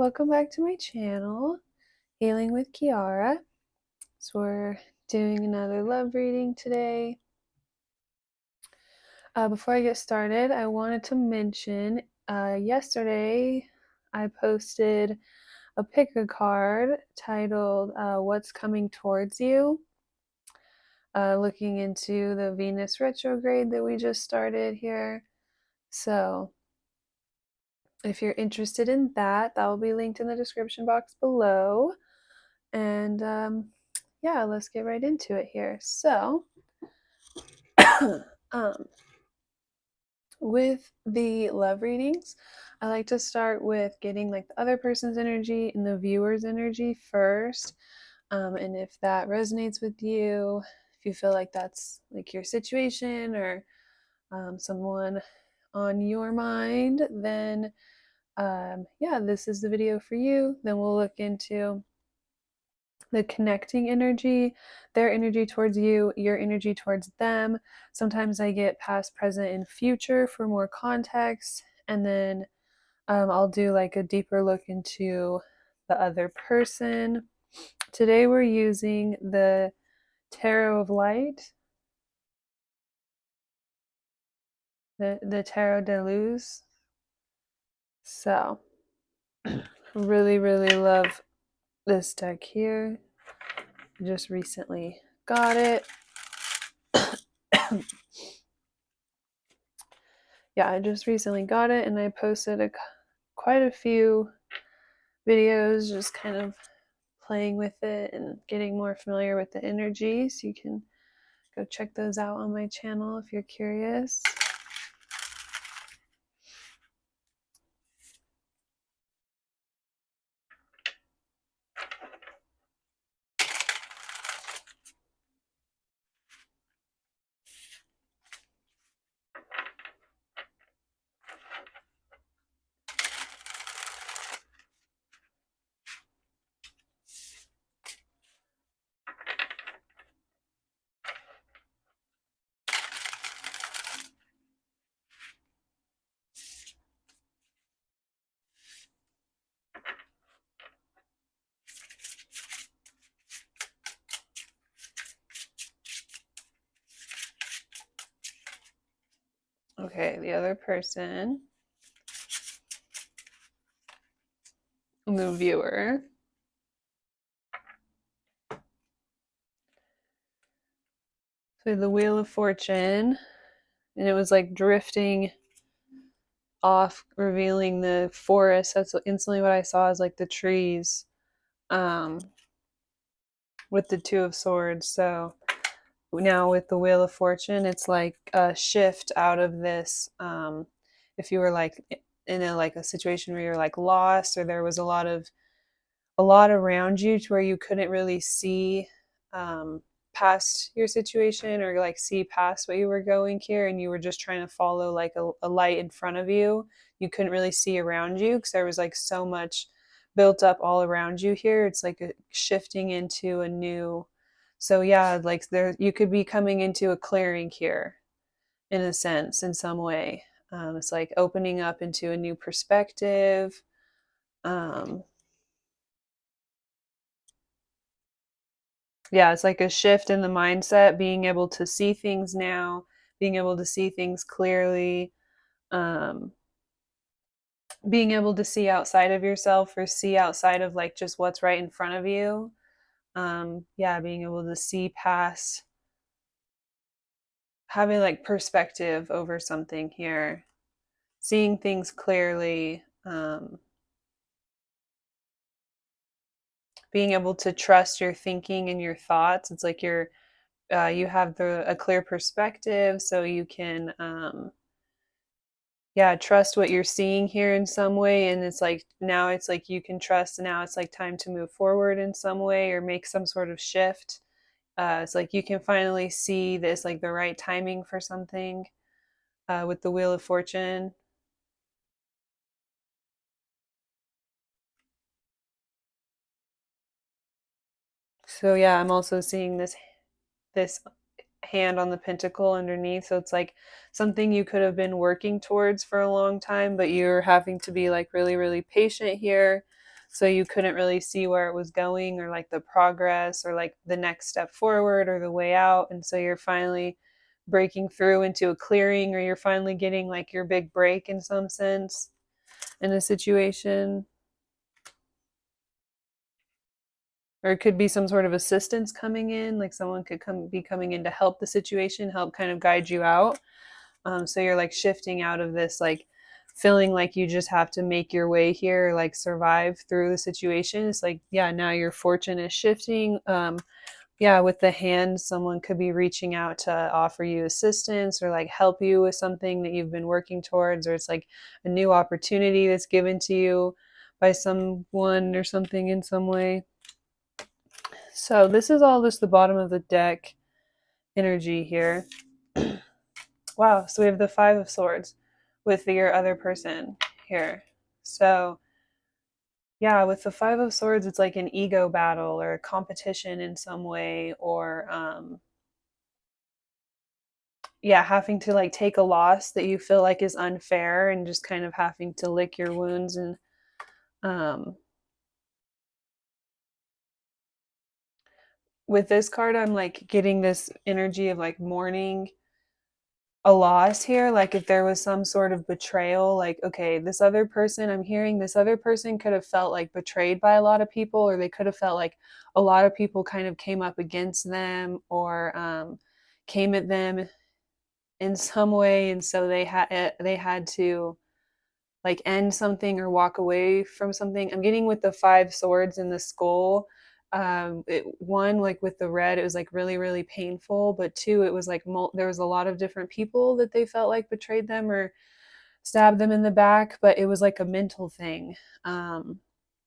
welcome back to my channel, Healing with Kearra. So we're doing another love reading today. Before I get started, I wanted to mention yesterday I posted a pick a card titled What's Coming Towards You, looking into the Venus retrograde that we just started here. So if you're interested in that, that will be linked in the description box below. And yeah, let's get right into it here. So with the love readings, I like to start with getting like the other person's energy and the viewer's energy first. And if that resonates with you, if you feel like that's like your situation or someone on your mind, then yeah, this is the video for you. Then we'll look into the connecting energy, their energy towards you, your energy towards them. Sometimes I get past, present, and future for more context. And then I'll do like a deeper look into the other person. Today we're using the Tarot of Light, the Tarot de Luz. So, really, really love this deck here. Just recently got it. Yeah, I just recently got it and I posted quite a few videos just kind of playing with it and getting more familiar with the energy. So you can go check those out on my channel if you're curious. Okay, the other person, the viewer. So the Wheel of Fortune, and it was like drifting off, revealing the forest. That's instantly what I saw, is like the trees with the Two of Swords. So now with the Wheel of Fortune, it's like a shift out of this. If you were like in a situation where you're like lost, or there was a lot around you to where you couldn't really see past your situation, or like see past what you were going here, and you were just trying to follow like a light in front of you. You couldn't really see around you because there was like so much built up all around you here. It's like a shifting into a new, so yeah, like there you could be coming into a clearing here in a sense, in some way. It's like opening up into a new perspective. Yeah, it's like a shift in the mindset, being able to see things now, being able to see things clearly, um, being able to see outside of yourself, or see outside of like just what's right in front of you. Yeah, being able to see past, having like perspective over something here, seeing things clearly, being able to trust your thinking and your thoughts. It's like you have a clear perspective, so you can yeah, trust what you're seeing here in some way. And it's like now it's like you can trust, and now it's like time to move forward in some way, or make some sort of shift. It's like you can finally see this, like the right timing for something, with the Wheel of Fortune. So yeah, I'm also seeing this hand on the pentacle underneath. So it's like something you could have been working towards for a long time, but you're having to be like really, really patient here. So you couldn't really see where it was going, or like the progress, or like the next step forward, or the way out. And so you're finally breaking through into a clearing, or you're finally getting like your big break in some sense in a situation. Or it could be some sort of assistance coming in, like someone could be coming in to help the situation, help kind of guide you out. So you're like shifting out of this like feeling like you just have to make your way here, like survive through the situation. It's like, yeah, now your fortune is shifting. Yeah, with the hand, someone could be reaching out to offer you assistance or like help you with something that you've been working towards, or it's like a new opportunity that's given to you by someone or something in some way. So this is all just the bottom of the deck energy here. Wow, so we have the Five of Swords with your other person here. So yeah, with the Five of Swords, it's like an ego battle or a competition in some way, or yeah, having to like take a loss that you feel like is unfair and just kind of having to lick your wounds. And um with this card, I'm like getting this energy of like mourning a loss here. Like if there was some sort of betrayal, like, okay, this other person, I'm hearing this other person could have felt like betrayed by a lot of people, or they could have felt like a lot of people kind of came up against them, or came at them in some way, and so they had to like end something or walk away from something. I'm getting with the Five Swords in the skull. One, like with the red, it was like really, really painful. But two, it was like there was a lot of different people that they felt like betrayed them or stabbed them in the back, but it was like a mental thing.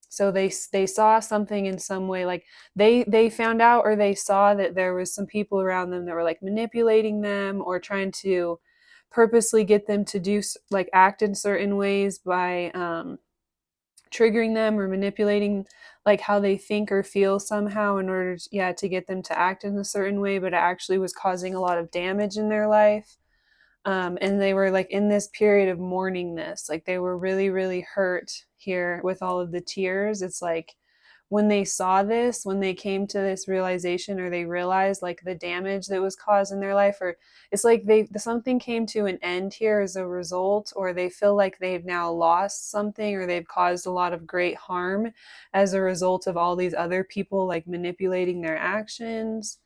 So they saw something in some way, like they found out, or they saw that there was some people around them that were like manipulating them or trying to purposely get them to do like act in certain ways by triggering them or manipulating like how they think or feel somehow in order to, yeah, to get them to act in a certain way, but it actually was causing a lot of damage in their life. And they were like in this period of mourning this, like they were really, really hurt here with all of the tears. It's like when they saw this, when they came to this realization, or they realized like the damage that was caused in their life, or it's like something came to an end here as a result, or they feel like they've now lost something, or they've caused a lot of great harm as a result of all these other people like manipulating their actions.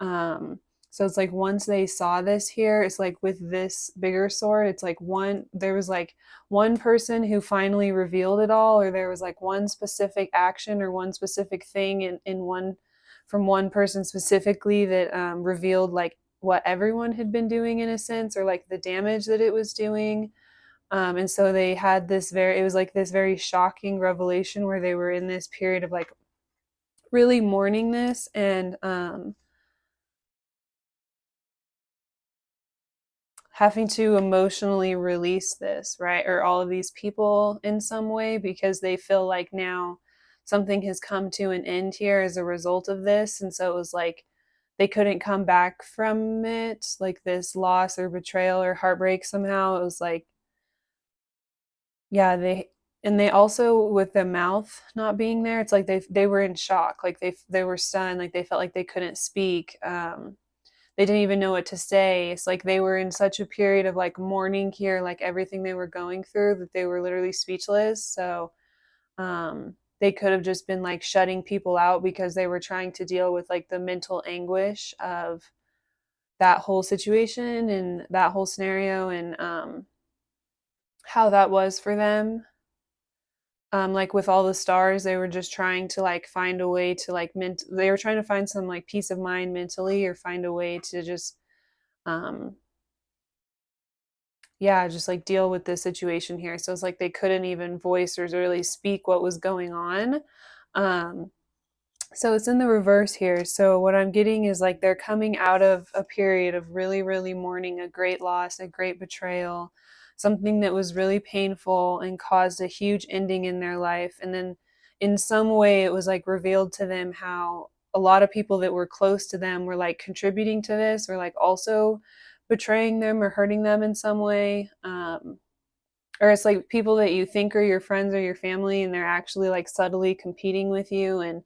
um so it's like once they saw this here, it's like with this bigger sword, it's like there was like one person who finally revealed it all, or there was like one specific action or one specific thing in one from one person specifically that revealed like what everyone had been doing in a sense, or like the damage that it was doing. And so they had it was like this very shocking revelation where they were in this period of like really mourning this, and having to emotionally release this, right? Or all of these people in some way, because they feel like now something has come to an end here as a result of this. And so it was like they couldn't come back from it, like this loss or betrayal or heartbreak somehow. It was like, yeah, they also, with the mouth not being there, it's like they were in shock, like they were stunned, like they felt like they couldn't speak. They didn't even know what to say. It's like they were in such a period of like mourning here, like everything they were going through, that they were literally speechless. So they could have just been like shutting people out because they were trying to deal with like the mental anguish of that whole situation and that whole scenario, and how that was for them. Like with all the stars, they were just trying to like find a way to like they were trying to find some like peace of mind mentally, or find a way to just um yeah, just like deal with this situation here. So it's like they couldn't even voice or really speak what was going on. Um, so it's in the reverse here. So what I'm getting is like they're coming out of a period of really, really mourning a great loss, a great betrayal, something that was really painful and caused a huge ending in their life. And then in some way, it was like revealed to them how a lot of people that were close to them were like contributing to this, or like also betraying them or hurting them in some way. or it's like people that you think are your friends or your family, and they're actually like subtly competing with you and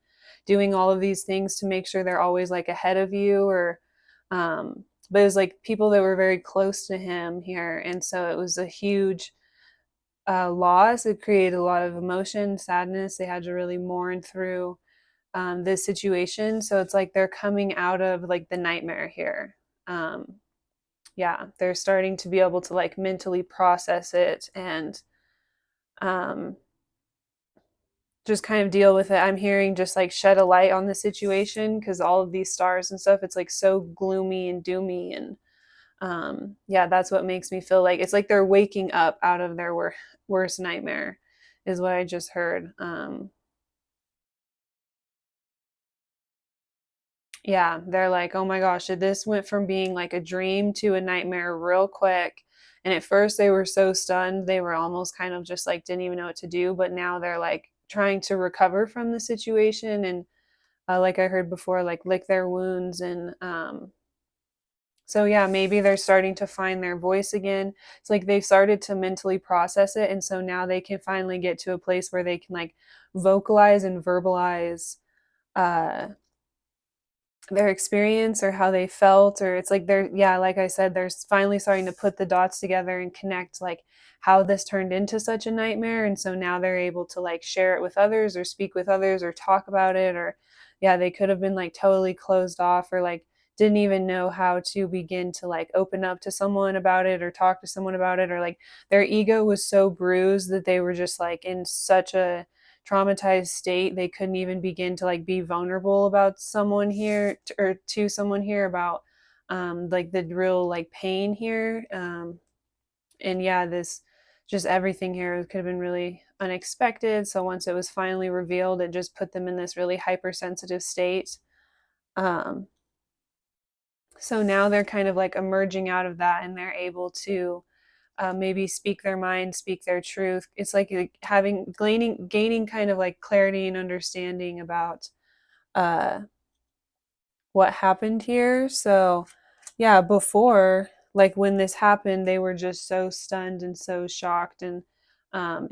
doing all of these things to make sure they're always like ahead of you, or but it was like people that were very close to him here, and so it was a huge loss. It created a lot of emotion, sadness. They had to really mourn through this situation. So it's like they're coming out of like the nightmare here. Um, yeah, they're starting to be able to like mentally process it and um, just kind of deal with it. I'm hearing just like shed a light on the situation because all of these stars and stuff, it's like so gloomy and doomy. And yeah, that's what makes me feel like it's like they're waking up out of their worst nightmare, is what I just heard. Yeah, they're like, oh my gosh, this went from being like a dream to a nightmare real quick. And at first, they were so stunned, they were almost kind of just like didn't even know what to do. But now they're like trying to recover from the situation and, like I heard before, like lick their wounds. And so, yeah, maybe they're starting to find their voice again. It's like they've started to mentally process it. And so now they can finally get to a place where they can like vocalize and verbalize. Their experience or how they felt, or it's like they're, yeah, like I said, they're finally starting to put the dots together and connect like how this turned into such a nightmare. And so now they're able to like share it with others or speak with others or talk about it. Or yeah, they could have been like totally closed off or like didn't even know how to begin to like open up to someone about it or talk to someone about it, or like their ego was so bruised that they were just like in such a traumatized state they couldn't even begin to like be vulnerable about someone here or to someone here about like the real like pain here. And yeah, this just everything here could have been really unexpected, so once it was finally revealed, it just put them in this really hypersensitive state. um so now they're kind of like emerging out of that, and they're able to maybe speak their mind, speak their truth. It's like having gaining kind of like clarity and understanding about uh, what happened here. So, yeah, before, like when this happened, they were just so stunned and so shocked, and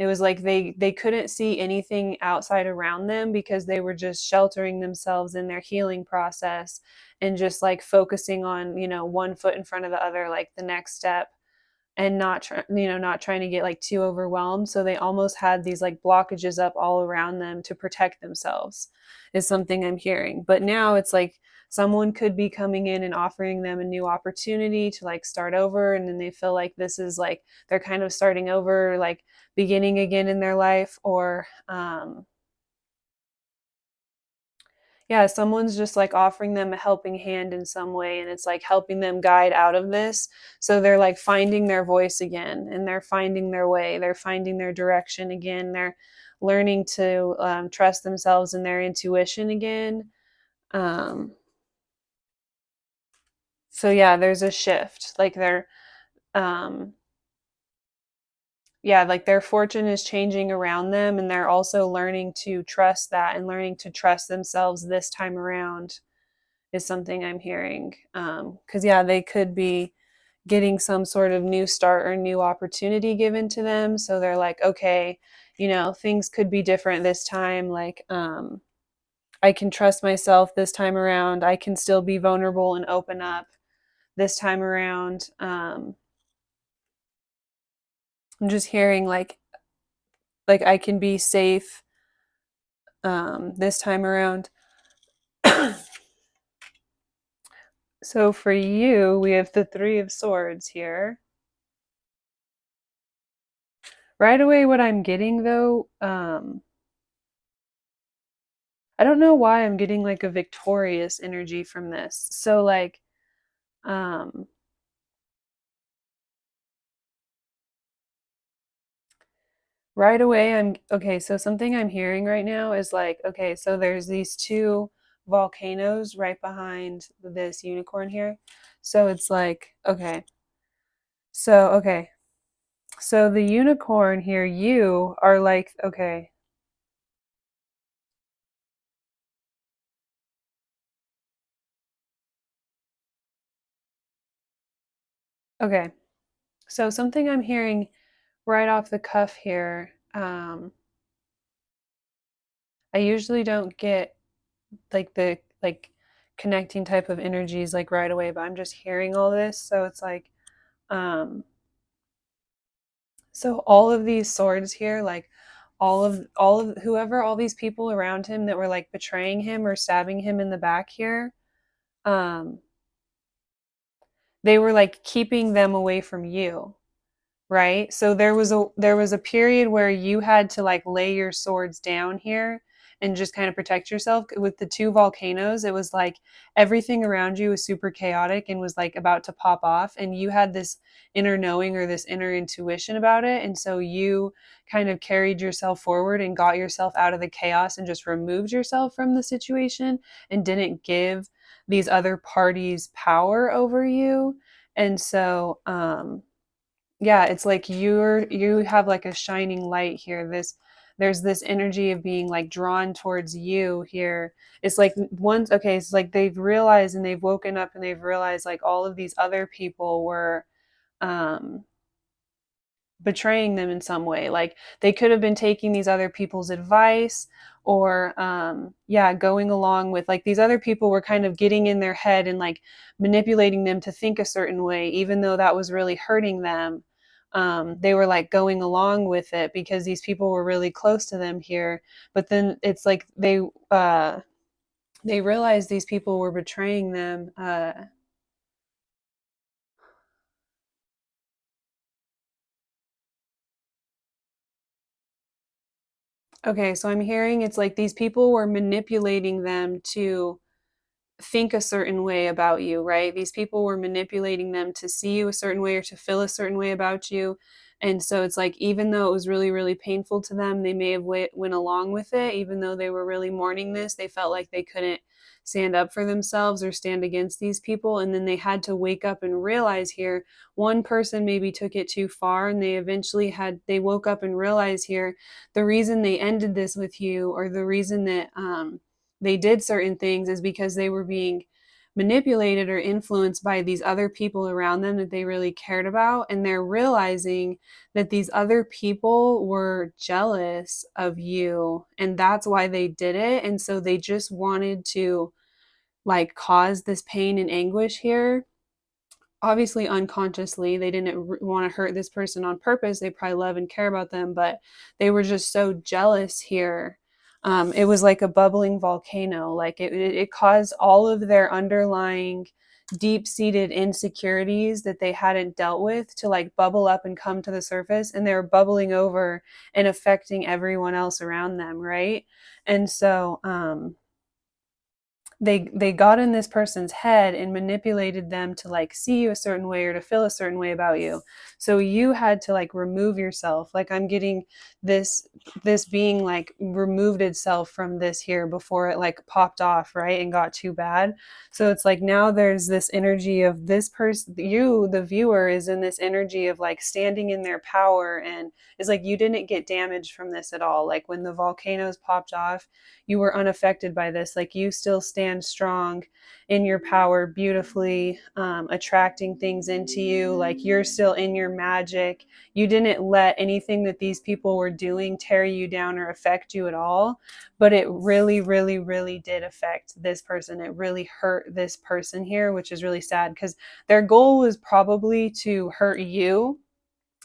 it was like they couldn't see anything outside around them because they were just sheltering themselves in their healing process and just like focusing on one foot in front of the other, like the next step, and not trying to get like too overwhelmed. So they almost had these like blockages up all around them to protect themselves, is something I'm hearing. But now it's like someone could be coming in and offering them a new opportunity to like start over, and then they feel like this is like they're kind of starting over, like beginning again in their life. Or yeah, someone's just like offering them a helping hand in some way, and it's like helping them guide out of this. So they're like finding their voice again, and they're finding their way, they're finding their direction again, they're learning to trust themselves and their intuition again. um, so yeah, there's a shift, like they're um, yeah, like their fortune is changing around them, and they're also learning to trust that and learning to trust themselves this time around, is something I'm hearing. Because, yeah, they could be getting some sort of new start or new opportunity given to them. So they're like, okay, things could be different this time. Like, I can trust myself this time around. I can still be vulnerable and open up this time around. I'm just hearing like I can be safe this time around. So for you, we have the Three of Swords here. Right away, what I'm getting though, I don't know why I'm getting like a victorious energy from this. So like, um, right away, I'm okay. So something I'm hearing right now is like, okay, so there's these two volcanoes right behind this unicorn here. So it's like, okay. So the unicorn here, you are like, okay. So something I'm hearing right off the cuff here, I usually don't get like the like connecting type of energies like right away, but I'm just hearing all this. So it's like, um, so all of these swords here, like all of whoever, all these people around him that were like betraying him or stabbing him in the back here, um, they were like keeping them away from you. Right? So there was a period where you had to like lay your swords down here and just kind of protect yourself. With the two volcanoes, it was like everything around you was super chaotic and was like about to pop off, and you had this inner knowing or this inner intuition about it, and so you kind of carried yourself forward and got yourself out of the chaos and just removed yourself from the situation and didn't give these other parties power over you. And so yeah, it's like you have like a shining light here. There's this energy of being like drawn towards you here. It's like once, okay, it's like they've realized and they've woken up and they've realized like all of these other people were um betraying them in some way. Like they could have been taking these other people's advice, or yeah, going along with like these other people were kind of getting in their head and like manipulating them to think a certain way, even though that was really hurting them. They were like going along with it because these people were really close to them here. But then it's like they realized these people were betraying them. Okay, so I'm hearing it's like these people were manipulating them to think a certain way about you, right? These people were manipulating them to see you a certain way or to feel a certain way about you. And so it's like, even though it was really, really painful to them, they may have went along with it, even though they were really mourning this. They felt like they couldn't stand up for themselves or stand against these people. And then they had to wake up and realize here, one person maybe took it too far, and they woke up and realized here, the reason they ended this with you, or the reason that, they did certain things, is because they were being manipulated or influenced by these other people around them that they really cared about. And they're realizing that these other people were jealous of you, and that's why they did it. And so they just wanted to like cause this pain and anguish here, obviously unconsciously. They didn't want to hurt this person on purpose. They probably love and care about them, but they were just so jealous here. It was like a bubbling volcano. Like it caused all of their underlying deep-seated insecurities that they hadn't dealt with to like bubble up and come to the surface, and they were bubbling over and affecting everyone else around them, right? And so they got in this person's head and manipulated them to like see you a certain way or to feel a certain way about you. So you had to like remove yourself. Like I'm getting this being like removed itself from this here before it like popped off, right, and got too bad. So it's like now there's this energy of this person, you the viewer is in this energy of like standing in their power, and it's like you didn't get damaged from this at all. Like when the volcanoes popped off, you were unaffected by this. Like you still stand strong in your power, beautifully attracting things into you. Like you're still in your magic. You didn't let anything that these people were doing tear you down or affect you at all. But it really, really, really did affect this person. It really hurt this person here, which is really sad because their goal was probably to hurt you.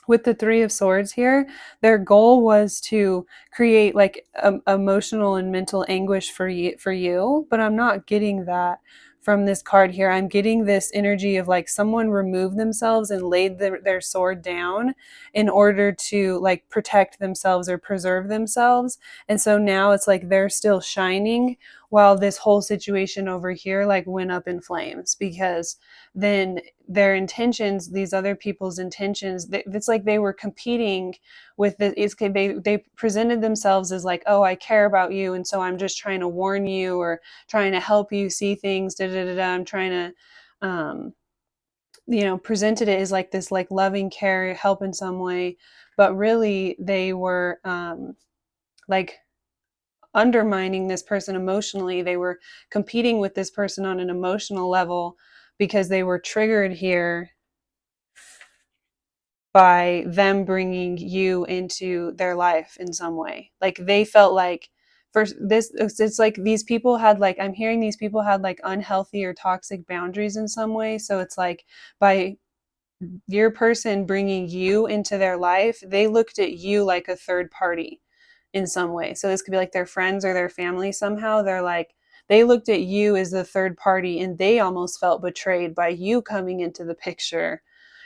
With the Three of Swords here, their goal was to create like emotional and mental anguish for you, but I'm not getting that from this card here. I'm getting this energy of like someone removed themselves and laid their sword down in order to like protect themselves or preserve themselves. And so now it's like they're still shining while this whole situation over here like went up in flames, because then their intentions, these other people's intentions, it's like they were competing with the, they presented themselves as like, oh, I care about you, and so I'm just trying to warn you or trying to help you see things, da da da da. I'm trying to presented it as like this like loving care, help in some way, but really they were like undermining this person emotionally. They were competing with this person on an emotional level because they were triggered here by them bringing you into their life in some way. Like they felt like first this it's like these people had like I'm hearing these people had like unhealthy or toxic boundaries in some way. So it's like by your person bringing you into their life, they looked at you like a third party in some way. So this could be like their friends or their family somehow. They're like, they looked at you as the third party and they almost felt betrayed by you coming into the picture.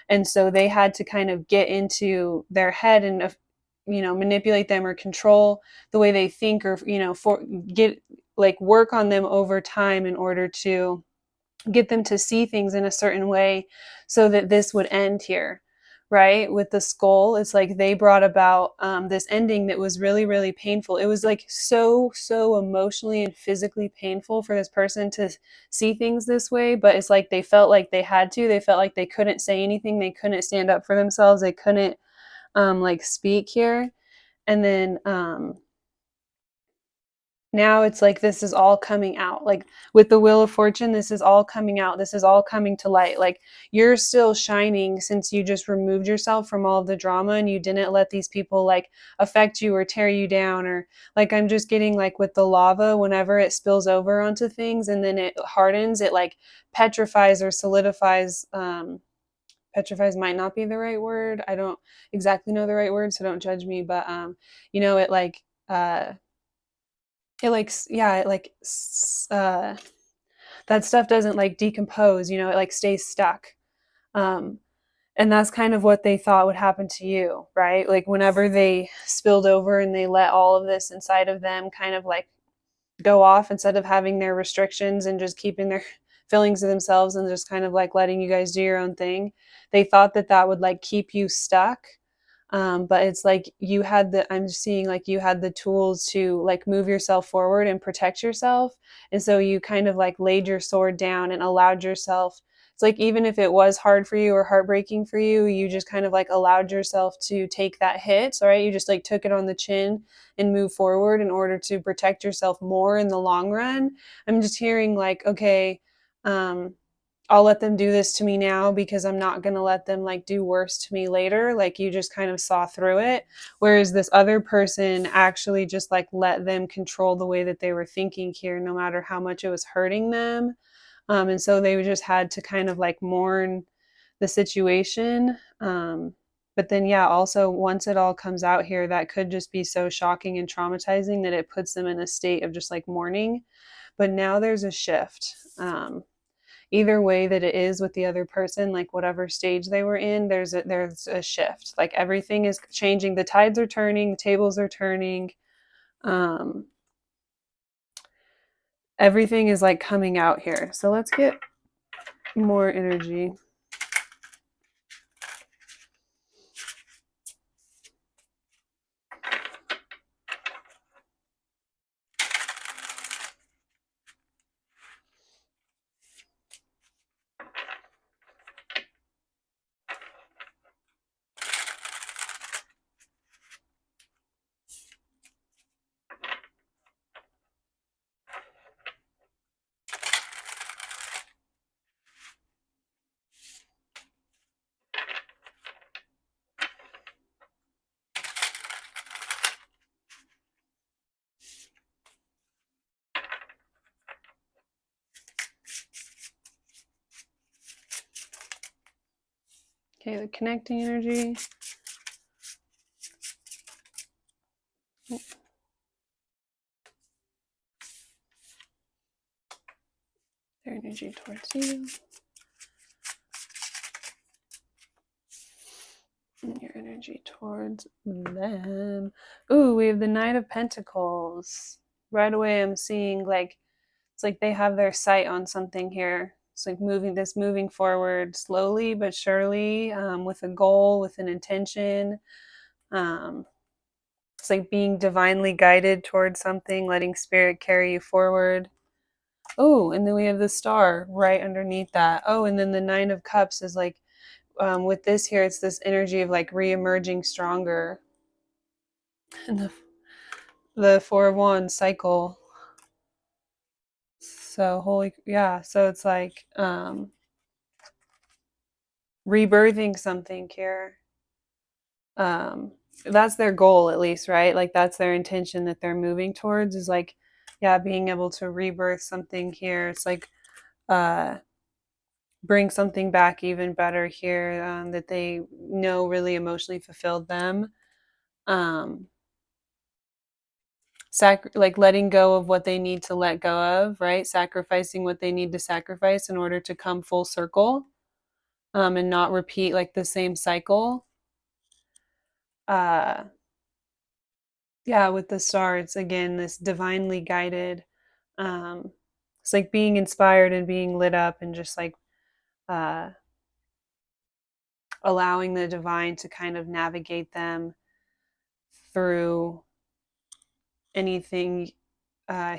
And so they had to kind of get into their head and, manipulate them or control the way they think or, for get like work on them over time in order to get them to see things in a certain way so that this would end here, right? With the skull, it's like they brought about this ending that was really, really painful. It was like so emotionally and physically painful for this person to see things this way, but it's like they felt like they had to. They felt like they couldn't say anything. They couldn't stand up for themselves. They couldn't like speak here. And then now it's like this is all coming out, like with the Wheel of Fortune, this is all coming out, this is all coming to light. Like you're still shining since you just removed yourself from all of the drama and you didn't let these people like affect you or tear you down. Or like I'm just getting like with the lava, whenever it spills over onto things and then it hardens, it like petrifies or solidifies. Petrifies might not be the right word, I don't exactly know the right word, so don't judge me, but it like it like yeah it like that stuff doesn't like decompose, it like stays stuck. um and that's kind of what they thought would happen to you, right? Like whenever they spilled over and they let all of this inside of them kind of like go off, instead of having their restrictions and just keeping their feelings to themselves and just kind of like letting you guys do your own thing, they thought that that would like keep you stuck. But it's like I'm seeing like you had the tools to like move yourself forward and protect yourself. And so you kind of like laid your sword down and allowed yourself, it's like even if it was hard for you or heartbreaking for you, you just kind of like allowed yourself to take that hit. All right. You just like took it on the chin and move forward in order to protect yourself more in the long run. I'm just hearing like, okay, um, I'll let them do this to me now because I'm not going to let them like do worse to me later. Like you just kind of saw through it. Whereas this other person actually just like let them control the way that they were thinking here, no matter how much it was hurting them. And so they just had to kind of like mourn the situation. But then, yeah, also once it all comes out here, that could just be so shocking and traumatizing that it puts them in a state of just like mourning. But now there's a shift. Either way that it is with the other person, like whatever stage they were in, there's a shift. Like everything is changing, the tides are turning, the tables are turning. um Everything is like coming out here. So let's get more energy. Okay, the connecting energy. Their energy towards you. And your energy towards them. Ooh, we have the Knight of Pentacles. Right away I'm seeing like it's like they have their sight on something here. It's like moving forward slowly but surely, with a goal, with an intention. Um, it's like being divinely guided towards something, letting spirit carry you forward. Oh, and then we have the star right underneath that. Oh, and then the Nine of Cups is like, with this here, it's this energy of like re-emerging stronger. And the Four of Wands cycle. So so it's like rebirthing something here. um that's their goal, at least, right? Like that's their intention that they're moving towards, is like, yeah, being able to rebirth something here. It's like uh bring something back even better here, that they know really emotionally fulfilled them. um like letting go of what they need to let go of, right? Sacrificing what they need to sacrifice in order to come full circle, and not repeat like the same cycle. uh yeah, with the star, it's again this divinely guided, um it's like being inspired and being lit up, and just like uh allowing the divine to kind of navigate them through anything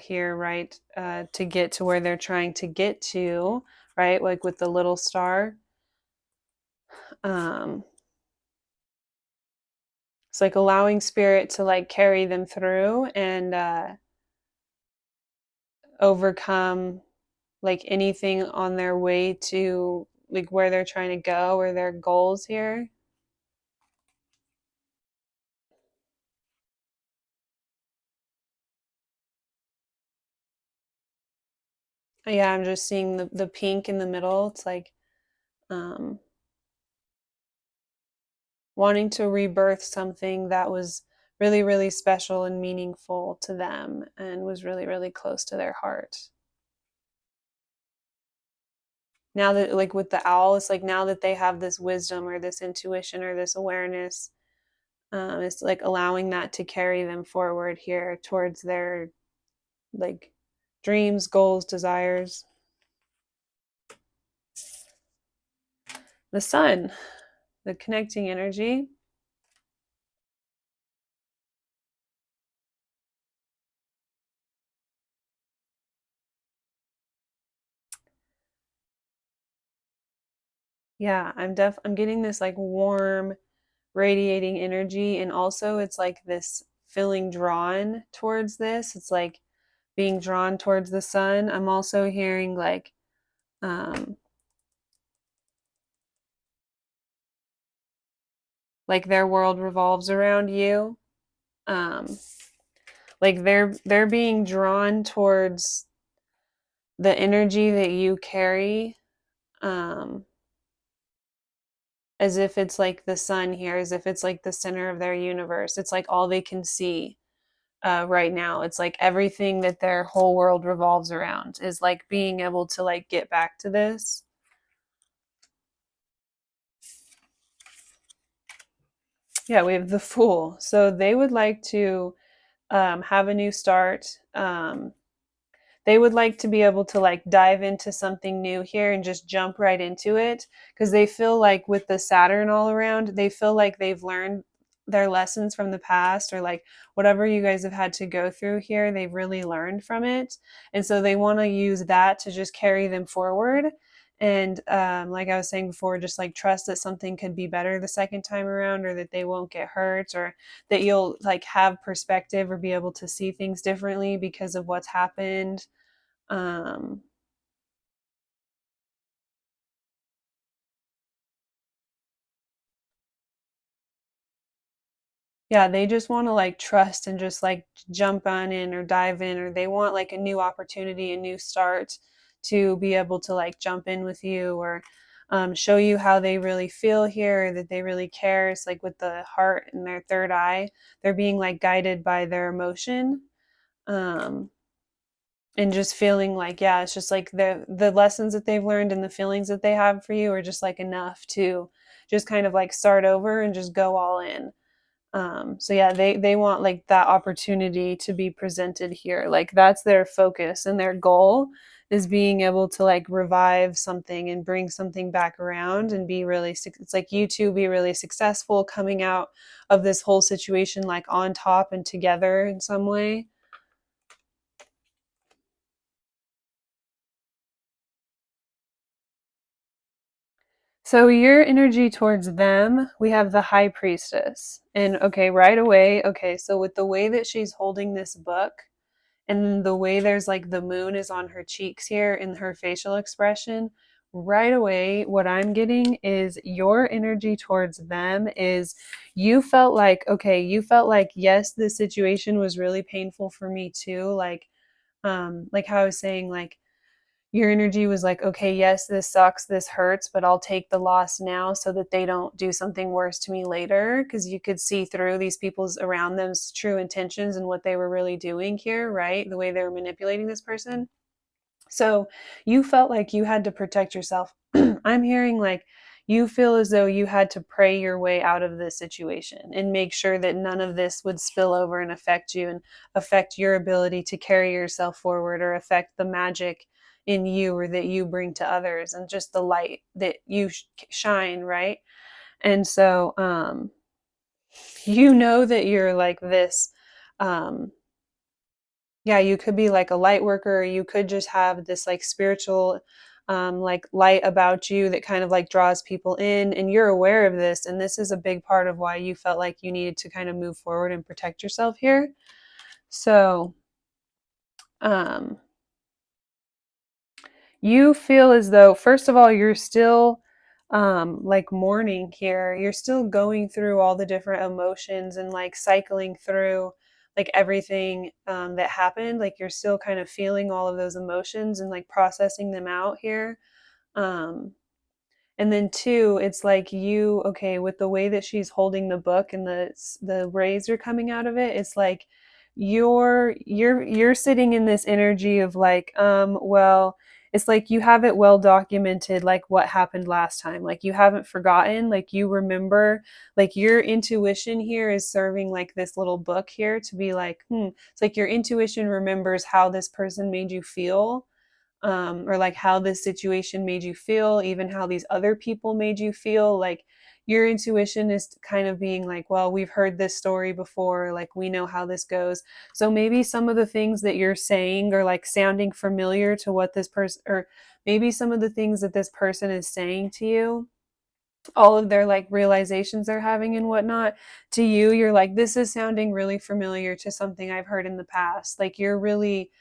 here, right? To get to where they're trying to get to, right? Like with the little star. um it's like allowing spirit to like carry them through, and overcome like anything on their way to like where they're trying to go, or their goals here. Yeah, I'm just seeing the pink in the middle. It's like um wanting to rebirth something that was really, really special and meaningful to them, and was really, really close to their heart. Now that, like with the owl, it's like now that they have this wisdom or this intuition or this awareness, it's like allowing that to carry them forward here towards their like dreams, goals, desires. The sun, the connecting energy. Yeah, I'm getting this like warm, radiating energy, and also it's like this feeling drawn towards this. It's like being drawn towards the sun. I'm also hearing um like their world revolves around you. Um like they're being drawn towards the energy that you carry, um as if it's like the sun here, as if it's like the center of their universe. It's like all they can see right now. It's like everything that their whole world revolves around is like being able to like get back to this. Yeah, we have the Fool. So they would like to have a new start. They would like to be able to like dive into something new here and just jump right into it, because they feel like with the Saturn all around, they feel like they've learned their lessons from the past, or like whatever you guys have had to go through here, they've really learned from it. And so they want to use that to just carry them forward. And like I was saying before, just like trust that something could be better the second time around, or that they won't get hurt, or that you'll like have perspective or be able to see things differently because of what's happened. um yeah, they just want to like trust and just like jump on in or dive in, or they want like a new opportunity, a new start, to be able to like jump in with you, or show you how they really feel here, that they really care. It's like with the heart and their third eye, they're being like guided by their emotion. um and just feeling like, yeah, it's just like the lessons that they've learned and the feelings that they have for you are just like enough to just kind of like start over and just go all in. So yeah, they want like that opportunity to be presented here. Like that's their focus and their goal, is being able to like revive something and bring something back around and be really it's like you two be really successful coming out of this whole situation like on top and together in some way. So your energy towards them, we have the high priestess. And okay, right away, okay, so with the way that she's holding this book, and the way there's like the moon is on her cheeks here in her facial expression, right away, what I'm getting is your energy towards them is you felt like, okay, you felt like, yes, this situation was really painful for me too. Like how I was saying, like, your energy was like, okay, yes, this sucks, this hurts, but I'll take the loss now so that they don't do something worse to me later. Because you could see through these people's around them's true intentions and what they were really doing here, right? The way they were manipulating this person. So you felt like you had to protect yourself. I'm hearing like you feel as though you had to pray your way out of this situation and make sure that none of this would spill over and affect you and affect your ability to carry yourself forward or affect the magic in you or that you bring to others and just the light that you shine, right? And so you know that you're like this um yeah, you could be like a light worker, or you could just have this like spiritual like light about you that kind of like draws people in, and you're aware of this, and this is a big part of why you felt like you needed to kind of move forward and protect yourself here. So um you feel as though, first of all, you're still like mourning here. You're still going through all the different emotions and like cycling through like everything that happened. Like you're still kind of feeling all of those emotions and like processing them out here. Um, and then two, it's like you, okay, with the way that she's holding the book and the rays are coming out of it, it's like you're sitting in this energy of like, well, it's like you have it well documented, like what happened last time. Like you haven't forgotten, like you remember, like your intuition here is serving like this little book here to be like, it's like your intuition remembers how this person made you feel, or like how this situation made you feel, even how these other people made you feel. Like your intuition is kind of being like, well, we've heard this story before, like we know how this goes. So maybe some of the things that you're saying are like sounding familiar to what this person, or maybe some of the things that this person is saying to you, all of their like realizations they're having and whatnot, to you you're like, this is sounding really familiar to something I've heard in the past. Like you're really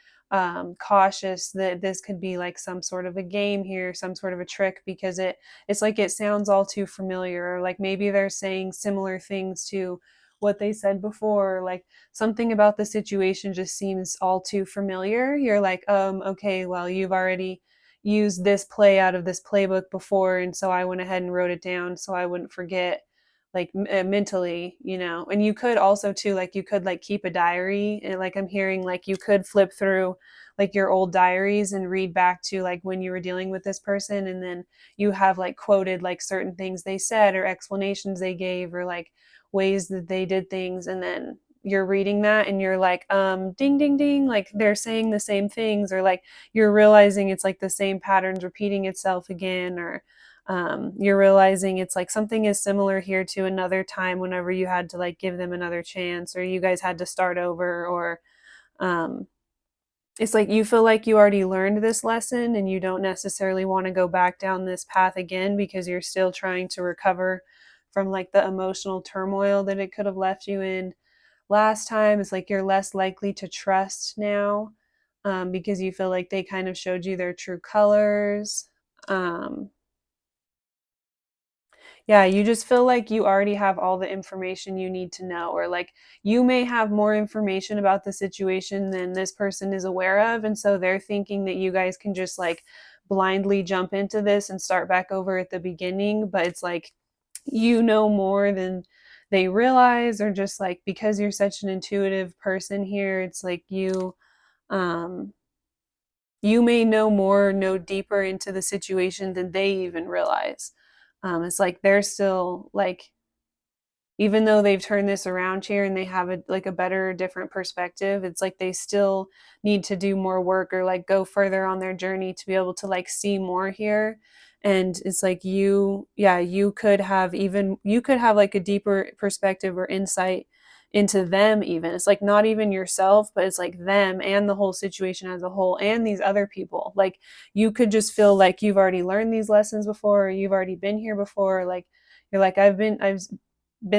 cautious that this could be like some sort of a game here, some sort of a trick, because it's like it sounds all too familiar, or like maybe they're saying similar things to what they said before, like something about the situation just seems all too familiar. You're like, okay, well, you've already used this play out of this playbook before, and so I went ahead and wrote it down so I wouldn't forget, like mentally, you know. And you could also too, like you could like keep a diary, and like I'm hearing like you could flip through like your old diaries and read back to like when you were dealing with this person, and then you have like quoted like certain things they said or explanations they gave or like ways that they did things, and then you're reading that and you're like, ding ding ding, like they're saying the same things, or like you're realizing it's like the same patterns repeating itself again, or you're realizing it's like something is similar here to another time whenever you had to like give them another chance, or you guys had to start over, or um, it's like you feel like you already learned this lesson and you don't necessarily want to go back down this path again because you're still trying to recover from like the emotional turmoil that it could have left you in last time. It's like you're less likely to trust now, because you feel like they kind of showed you their true colors. Um, yeah, you just feel like you already have all the information you need to know, or like you may have more information about the situation than this person is aware of. And so they're thinking that you guys can just like blindly jump into this and start back over at the beginning. But it's like you know more than they realize, or just like because you're such an intuitive person here, it's like um you may know more, know deeper into the situation than they even realize. It's like they're still like, even though they've turned this around here and they have a like a better different perspective, it's like they still need to do more work or like go further on their journey to be able to like see more here. And it's like you, yeah, you could have like a deeper perspective or insight into them. Even it's like not even yourself, but it's like them and the whole situation as a whole and these other people. Like you could just feel like you've already learned these lessons before, or you've already been here before. Like you're like, I've been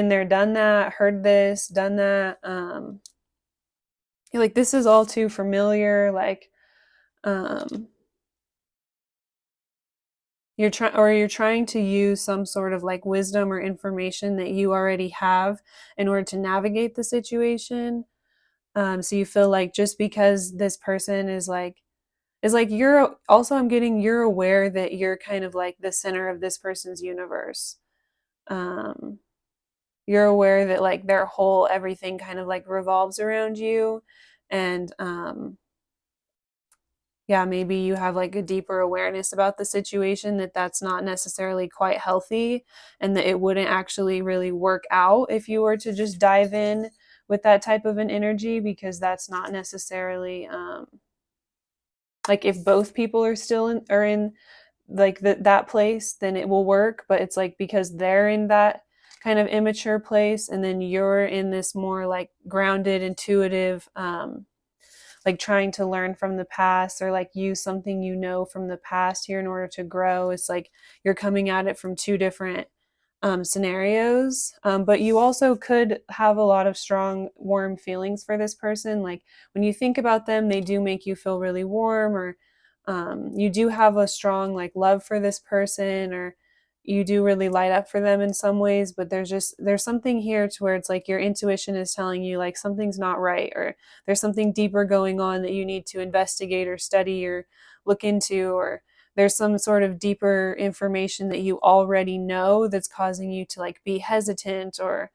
there, done that, heard this, done that. You're like, this is all too familiar. Like, um, you're trying to use some sort of like wisdom or information that you already have in order to navigate the situation. So you feel like just because this person is like you're also, I'm getting, you're aware that you're kind of like the center of this person's universe. um you're aware that like their whole everything kind of like revolves around you. And yeah, maybe you have like a deeper awareness about the situation, that that's not necessarily quite healthy, and that it wouldn't actually really work out if you were to just dive in with that type of an energy, because that's not necessarily like if both people are still in, are in like that place, then it will work. But it's like because they're in that kind of immature place, and then you're in this more like grounded, intuitive, like trying to learn from the past, or like use something you know from the past here in order to grow. It's like you're coming at it from two different scenarios. But you also could have a lot of strong, warm feelings for this person. Like when you think about them, they do make you feel really warm, or you do have a strong like love for this person, or you do really light up for them in some ways. But there's something here to where it's like your intuition is telling you like something's not right, or there's something deeper going on that you need to investigate or study or look into, or there's some sort of deeper information that you already know that's causing you to like be hesitant. Or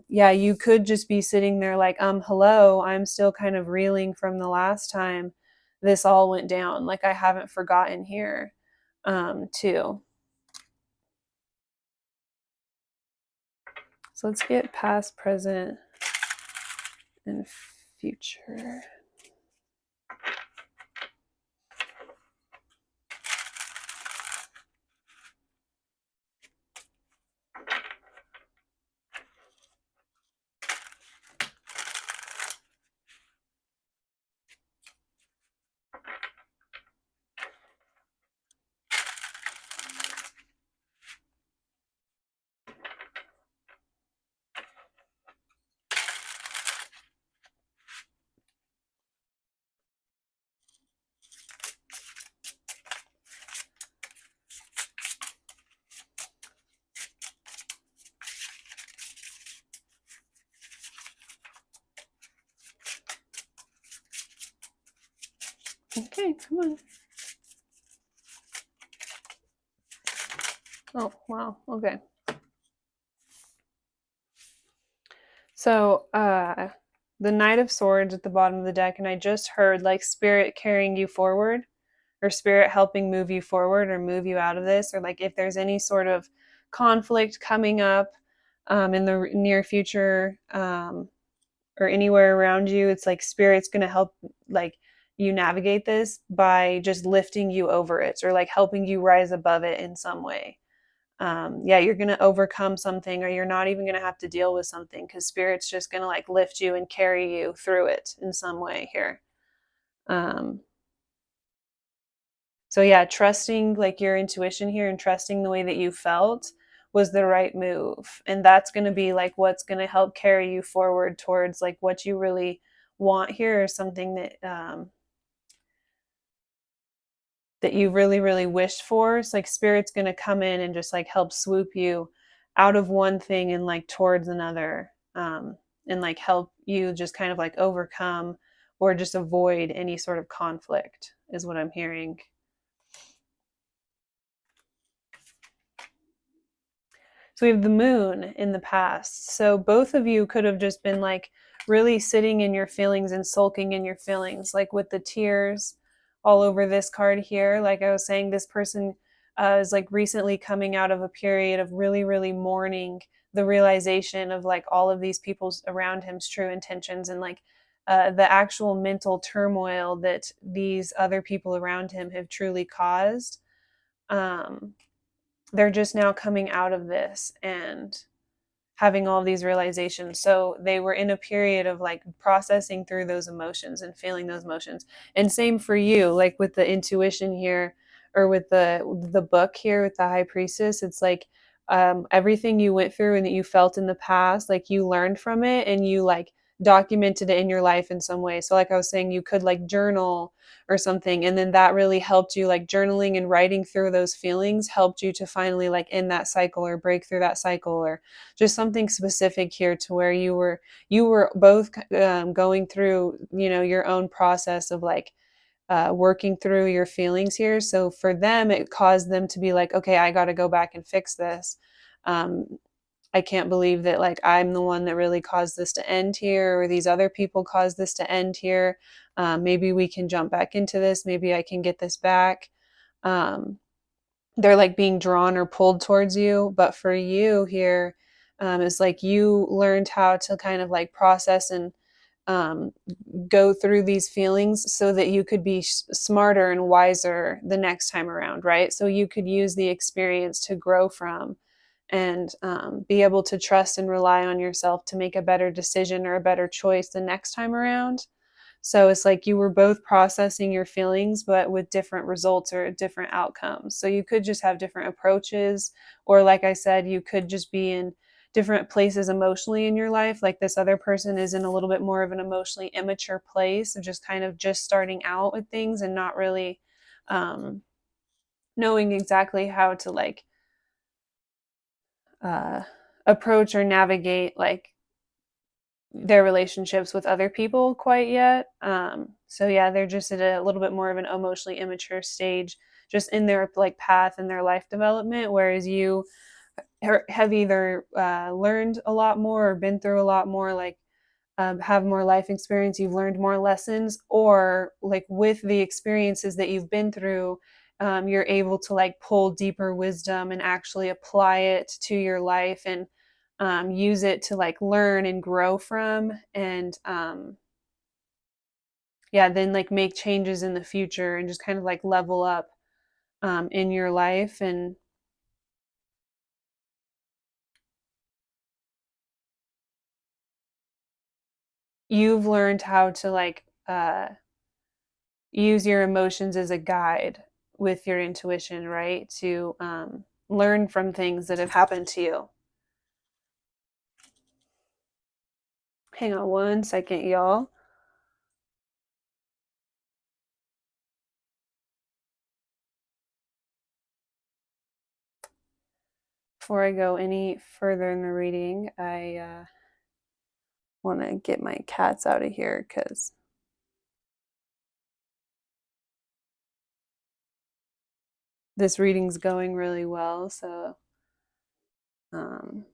yeah, you could just be sitting there like, hello, I'm still kind of reeling from the last time this all went down. Like I haven't forgotten here, too. So let's get past, present, and future. Okay, come on. Oh, wow. Okay. So, the Knight of Swords at the bottom of the deck, and I just heard like spirit carrying you forward, or spirit helping move you forward or move you out of this, or like if there's any sort of conflict coming up in the near future, or anywhere around you, it's like spirit's going to help like you navigate this by just lifting you over it, or like helping you rise above it in some way. Yeah, you're going to overcome something, or you're not even going to have to deal with something, because spirit's just going to like lift you and carry you through it in some way here. um, so yeah, trusting like your intuition here, and trusting the way that you felt was the right move, and that's going to be like what's going to help carry you forward towards like what you really want here, or something that you really, really wished for. It's like spirit's going to come in and just like help swoop you out of one thing and like towards another, and like help you just kind of like overcome or just avoid any sort of conflict, is what I'm hearing. So we have the moon in the past. So both of you could have just been like really sitting in your feelings and sulking in your feelings, like with the tears all over this card here. Like I was saying, this person is like recently coming out of a period of really, really mourning the realization of like all of these people around him's true intentions, and like the actual mental turmoil that these other people around him have truly caused. Um, they're just now coming out of this and having all these realizations. So they were in a period of like processing through those emotions and feeling those emotions. And same for you, like with the intuition here, or with the book here with the high priestess. It's like everything you went through and that you felt in the past, like you learned from it, and you like documented it in your life in some way. So like I was saying, you could like journal or something, and then that really helped you, like journaling and writing through those feelings helped you to finally like end that cycle or break through that cycle, or just something specific here to where you were both going through, your own process of like working through your feelings here. So for them, it caused them to be like, okay, I got to go back and fix this. um, I can't believe that like I'm the one that really caused this to end here, or these other people caused this to end here. Maybe we can jump back into this. Maybe I can get this back. Um, they're like being drawn or pulled towards you. But for you here, it's like you learned how to kind of like process and um, go through these feelings so that you could be smarter and wiser the next time around, right? So you could use the experience to grow from, and be able to trust and rely on yourself to make a better decision or a better choice the next time around. So it's like you were both processing your feelings, but with different results or different outcomes. So you could just have different approaches, or like I said, you could just be in different places emotionally in your life. Like this other person is in a little bit more of an emotionally immature place of just kind of just starting out with things and not really um, knowing exactly how to like uh, approach or navigate like their relationships with other people quite yet. So yeah, they're just at a little bit more of an emotionally immature stage, just in their like path and their life development. Whereas you have either learned a lot more or been through a lot more, like have more life experience, you've learned more lessons, or like with the experiences that you've been through, you're able to like pull deeper wisdom and actually apply it to your life, and use it to like learn and grow from, and yeah, then like make changes in the future and just kind of like level up in your life. And you've learned how to like use your emotions as a guide with your intuition, right? To learn from things that have happened to you. Hang on one second, y'all. Before I go any further in the reading, I want to get my cats out of here because this reading's going really well. So, um,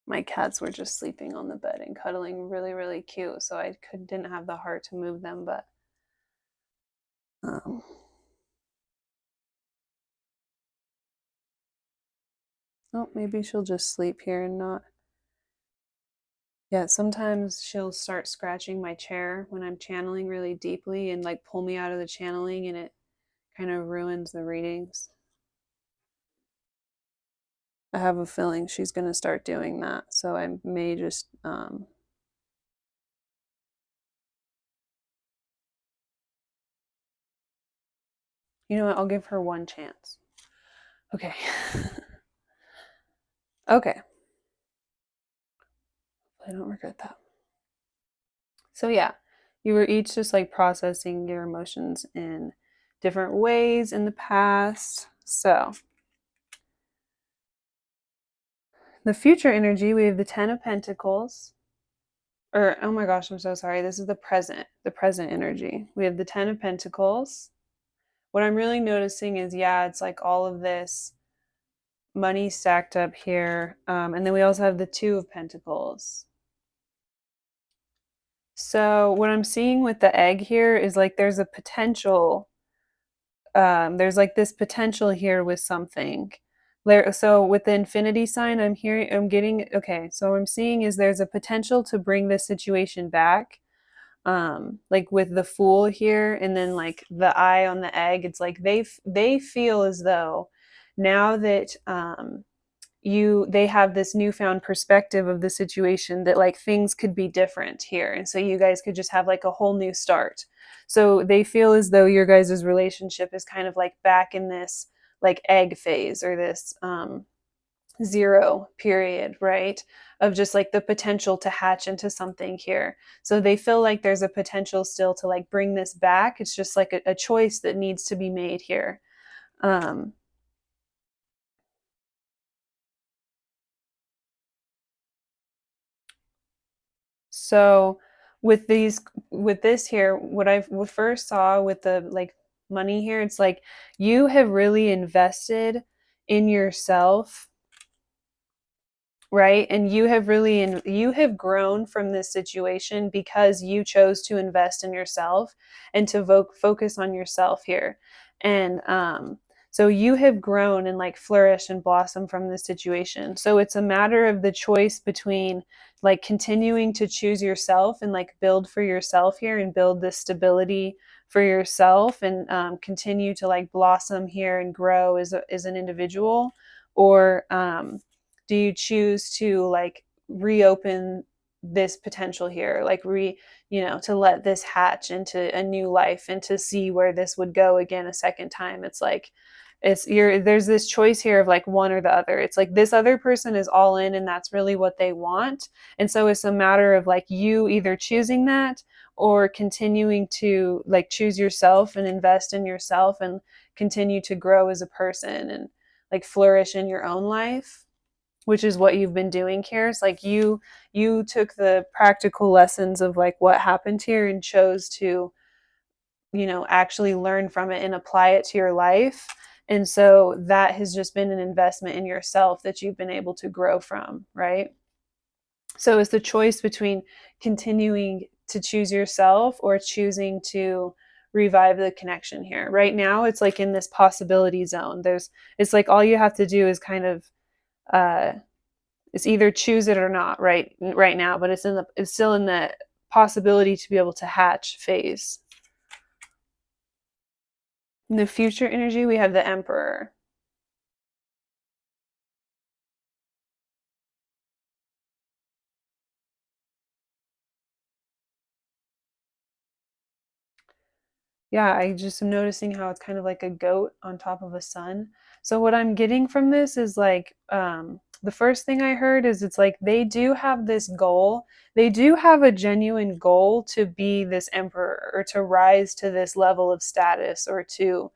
my cats were just sleeping on the bed and cuddling really, really cute. So didn't have the heart to move them, but um, oh, maybe she'll just sleep here and not. Yeah, sometimes she'll start scratching my chair when I'm channeling really deeply and like pull me out of the channeling, and it kind of ruins the readings. I have a feeling she's going to start doing that. So I may just you know what? I'll give her one chance. Okay. Okay. I don't regret that. So yeah, you were each just like processing your emotions in different ways in the past. So the future energy, we have the 10 of Pentacles. Or, oh my gosh, I'm so sorry. This is the present energy. We have the 10 of Pentacles. What I'm really noticing is, yeah, it's like all of this money stacked up here. And then we also have the 2 of Pentacles. So what I'm seeing with the egg here is like there's a potential. There's like this potential here with something. So with the infinity sign, I'm getting, okay, so what I'm seeing is there's a potential to bring this situation back. Like with the Fool here, and then like the eye on the egg, it's like they feel as though now that they have this newfound perspective of the situation that like things could be different here, and so you guys could just have like a whole new start. So they feel as though your guys' relationship is kind of like back in this like egg phase, or this zero period, right? Of just like the potential to hatch into something here. So they feel like there's a potential still to like bring this back. It's just like a choice that needs to be made here. Um, so with this here, what first saw with the like money here, it's like you have really invested in yourself, right? And you have grown from this situation because you chose to invest in yourself and to focus on yourself here. And so you have grown and like flourished and blossomed from this situation. So it's a matter of the choice between like continuing to choose yourself and like build for yourself here and build this stability for yourself, and continue to like blossom here and grow as an individual, or do you choose to like reopen this potential here, like to let this hatch into a new life and to see where this would go again a second time? It's like there's this choice here of like one or the other. It's like this other person is all in and that's really what they want, and so it's a matter of like you either choosing that or continuing to like choose yourself and invest in yourself and continue to grow as a person and like flourish in your own life, which is what you've been doing here. It's like you took the practical lessons of like what happened here and chose to, actually learn from it and apply it to your life. And so that has just been an investment in yourself that you've been able to grow from, right? So it's the choice between continuing to choose yourself or choosing to revive the connection here. Right now it's like in this possibility zone. It's like all you have to do is kind of uh it's either choose it or not right now, but it's still in the possibility to be able to hatch phase. In the future energy, we have the Emperor. Yeah, I just am noticing how it's kind of like a goat on top of a sun. So what I'm getting from this is like the first thing I heard is it's like they do have this goal. They do have a genuine goal to be this emperor or to rise to this level of status or to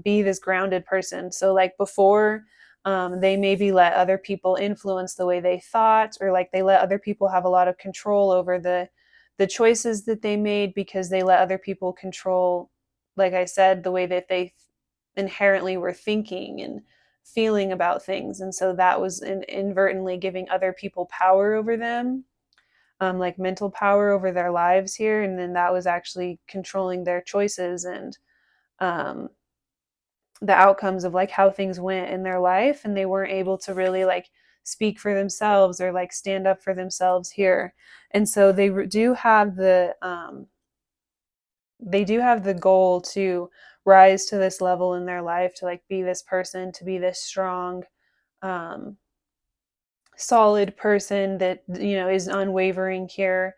be this grounded person. So like before, they maybe let other people influence the way they thought, or like they let other people have a lot of control over the choices that they made because they let other people control, like I said, the way that they inherently were thinking and feeling about things. And so that was inadvertently giving other people power over them, like mental power over their lives here. And then that was actually controlling their choices and um, the outcomes of like how things went in their life, and they weren't able to really like speak for themselves or like stand up for themselves here. And so they do have the goal to rise to this level in their life, to like be this person, to be this strong, um solid person that is unwavering here.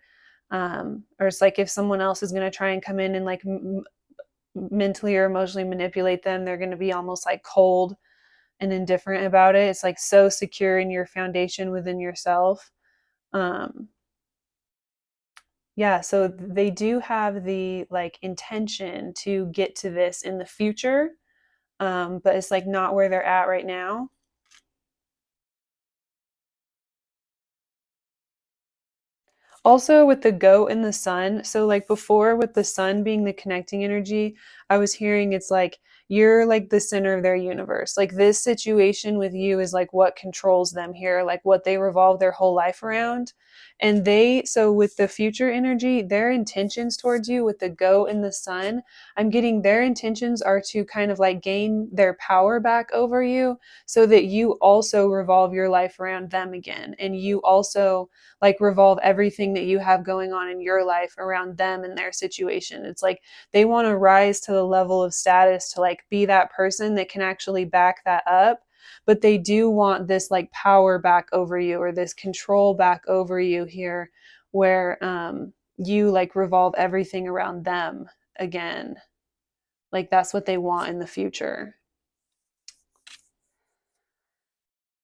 Or it's like if someone else is going to try and come in and like mentally or emotionally manipulate them, they're going to be almost like cold and indifferent about it. It's like so secure in your foundation within yourself. Um, yeah, so they do have the like intention to get to this in the future, but it's like not where they're at right now. Also with the goat and the sun, so like before with the sun being the connecting energy, I was hearing it's like you're like the center of their universe. Like this situation with you is like what controls them here, like what they revolve their whole life around. And so with the future energy, their intentions towards you with the goat and the sun, I'm getting their intentions are to kind of like gain their power back over you so that you also revolve your life around them again. And you also like revolve everything that you have going on in your life around them and their situation. It's like they want to rise to the level of status to like be that person that can actually back that up. but they do want this like power back over you, or this control back over you here, where you like revolve everything around them again. Like that's what they want in the future.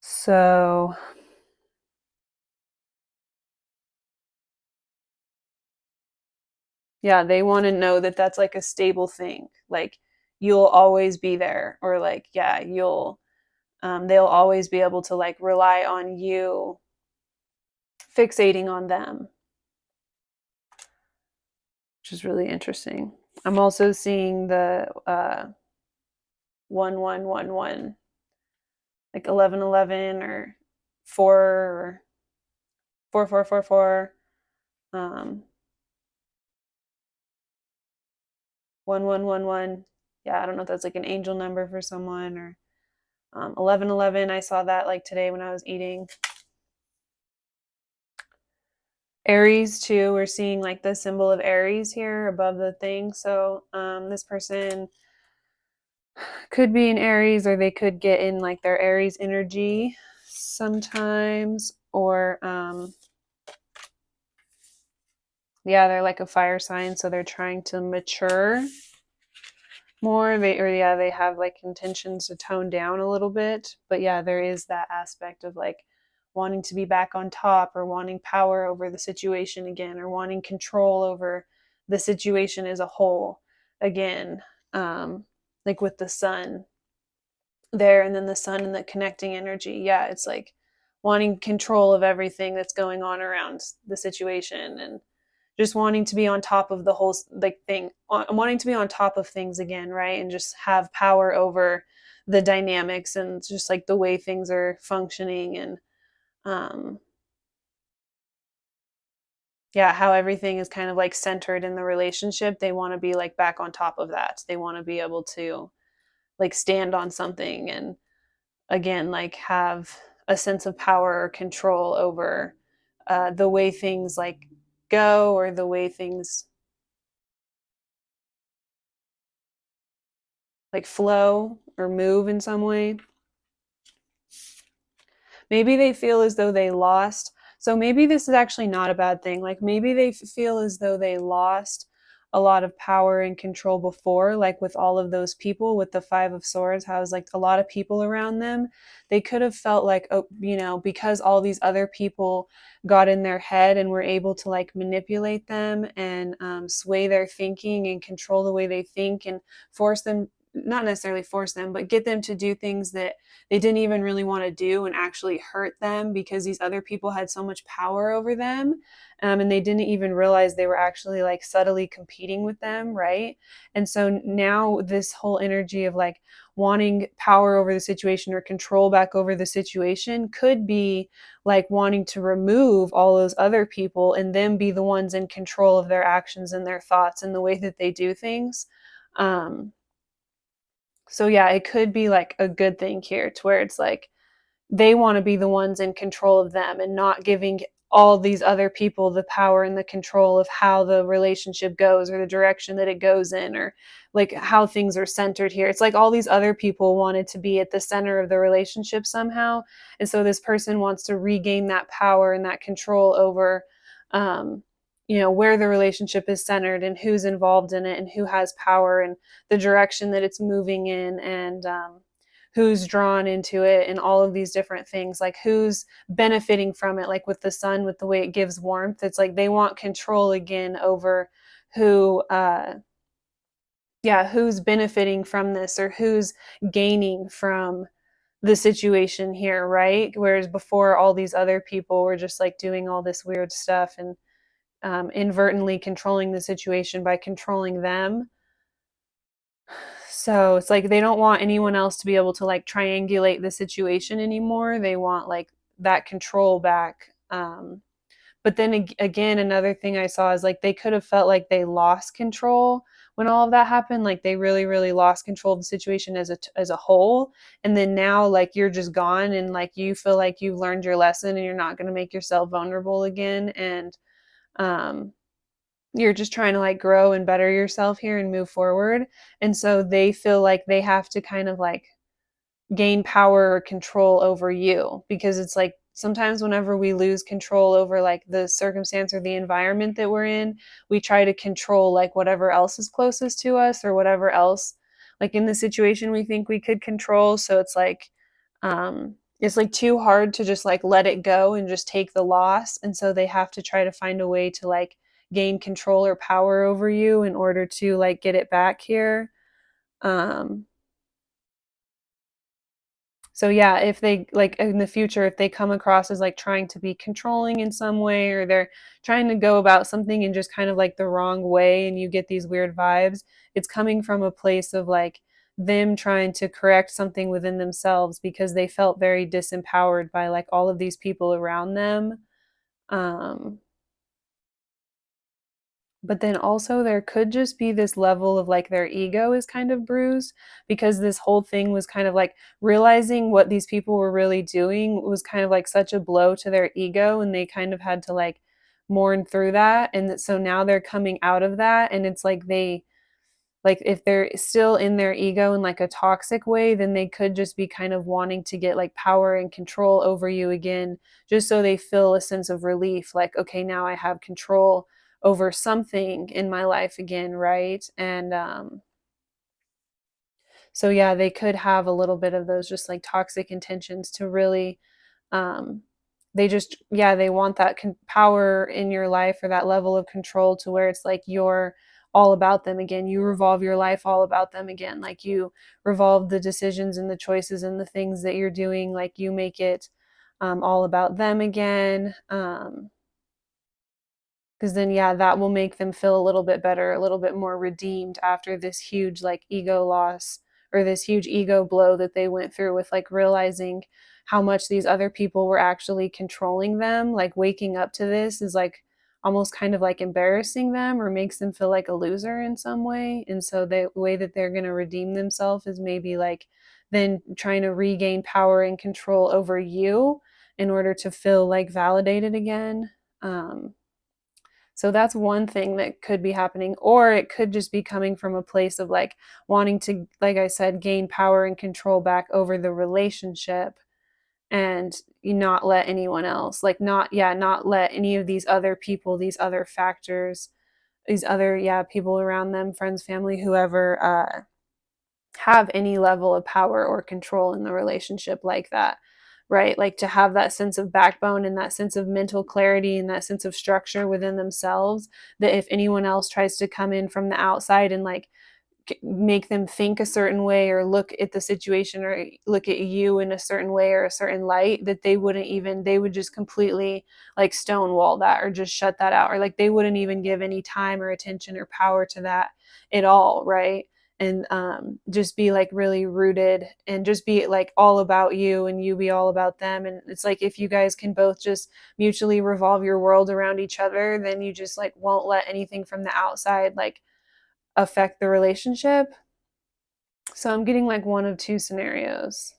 So yeah, they want to know that that's like a stable thing. Like you'll always be there, or like, yeah, they'll always be able to like rely on you fixating on them, which is really interesting. I'm also seeing the 1111, like 1111 or 4444, 1111. Yeah, I don't know if that's like an angel number for someone, or 1111. I saw that like today when I was eating. Aries too, we're seeing like the symbol of Aries here above the thing. So this person could be in Aries, or they could get in like their Aries energy sometimes, or yeah, they're like a fire sign, so they're trying to mature more. They have like intentions to tone down a little bit, but yeah, there is that aspect of like wanting to be back on top, or wanting power over the situation again, or wanting control over the situation as a whole again. Like with the sun there, and then the sun and the connecting energy, yeah, it's like wanting control of everything that's going on around the situation, and just wanting to be on top of the whole like thing, wanting to be on top of things again, right? And just have power over the dynamics, and just like the way things are functioning, and um yeah, how everything is kind of like centered in the relationship. They want to be like back on top of that. They want to be able to like stand on something, and again like have a sense of power or control over the way things like go, or the way things like flow or move in some way. Maybe they feel as though they lost. So maybe this is actually not a bad thing. Like maybe they feel as though they lost a lot of power and control before, like with all of those people with the Five of Swords, how it's like a lot of people around them. They could have felt like, oh, because all these other people got in their head and were able to like manipulate them, and sway their thinking and control the way they think, and force them, not necessarily force them, but get them to do things that they didn't even really want to do, and actually hurt them, because these other people had so much power over them, and they didn't even realize they were actually like subtly competing with them, right? And so now this whole energy of like wanting power over the situation, or control back over the situation, could be like wanting to remove all those other people, and then be the ones in control of their actions and their thoughts and the way that they do things. So yeah, it could be like a good thing here, to where it's like they want to be the ones in control of them, and not giving all these other people the power and the control of how the relationship goes, or the direction that it goes in, or like how things are centered here. It's like all these other people wanted to be at the center of the relationship somehow. And so this person wants to regain that power and that control over um where the relationship is centered, and who's involved in it, and who has power, and the direction that it's moving in, and who's drawn into it, and all of these different things, like who's benefiting from it, like with the sun, with the way it gives warmth. It's like they want control again over who who's benefiting from this, or who's gaining from the situation here, right? Whereas before, all these other people were just like doing all this weird stuff, and inadvertently controlling the situation by controlling them. So it's like they don't want anyone else to be able to like triangulate the situation anymore. They want like that control back. But then again, another thing I saw is like they could have felt like they lost control when all of that happened. Like they really, really lost control of the situation as a whole. And then now like you're just gone, and like you feel like you've learned your lesson, and you're not going to make yourself vulnerable again. And um, you're just trying to like grow and better yourself here and move forward. And so they feel like they have to kind of like gain power or control over you, because it's like sometimes whenever we lose control over like the circumstance or the environment that we're in, we try to control like whatever else is closest to us or whatever else like in the situation we think we could control. So it's like too hard to just like let it go and just take the loss, and so they have to try to find a way to like gain control or power over you in order to like get it back here. um So yeah, if they like in the future, if they come across as like trying to be controlling in some way, or they're trying to go about something in just kind of like the wrong way, and you get these weird vibes, it's coming from a place of like them trying to correct something within themselves because they felt very disempowered by like all of these people around them. Um, but then also there could just be this level of like their ego is kind of bruised, because this whole thing was kind of like realizing what these people were really doing was kind of like such a blow to their ego, and they kind of had to like mourn through that. And so now they're coming out of that, and it's like they like if they're still in their ego in like a toxic way, then they could just be kind of wanting to get like power and control over you again, just so they feel a sense of relief, like okay, now I have control over something in my life again, right? And so yeah, they could have a little bit of those just like toxic intentions to really um they just yeah, they want that power in your life, or that level of control, to where it's like you're all about them again. You revolve your life all about them again, like you revolve the decisions and the choices and the things that you're doing, like you make it all about them again. Because then yeah, that will make them feel a little bit better, a little bit more redeemed after this huge like ego loss, or this huge ego blow that they went through with like realizing how much these other people were actually controlling them. Like waking up to this is like almost kind of like embarrassing them, or makes them feel like a loser in some way. And so the way that they're going to redeem themselves is maybe like then trying to regain power and control over you in order to feel like validated again. So that's one thing that could be happening. Or it could just be coming from a place of like wanting to, like I said, gain power and control back over the relationship, and not let anyone else, like not let any of these other people, these other factors, these other, yeah, people around them, friends, family, whoever, have any level of power or control in the relationship like that, right? Like to have that sense of backbone and that sense of mental clarity and that sense of structure within themselves, that if anyone else tries to come in from the outside and like make them think a certain way, or look at the situation or look at you in a certain way or a certain light, that they would just completely like stonewall that, or just shut that out, or like they wouldn't even give any time or attention or power to that at all, right? And just be like really rooted, and just be like all about you and you be all about them. And it's like if you guys can both just mutually revolve your world around each other, then you just like won't let anything from the outside like affect the relationship. So I'm getting like one of two scenarios.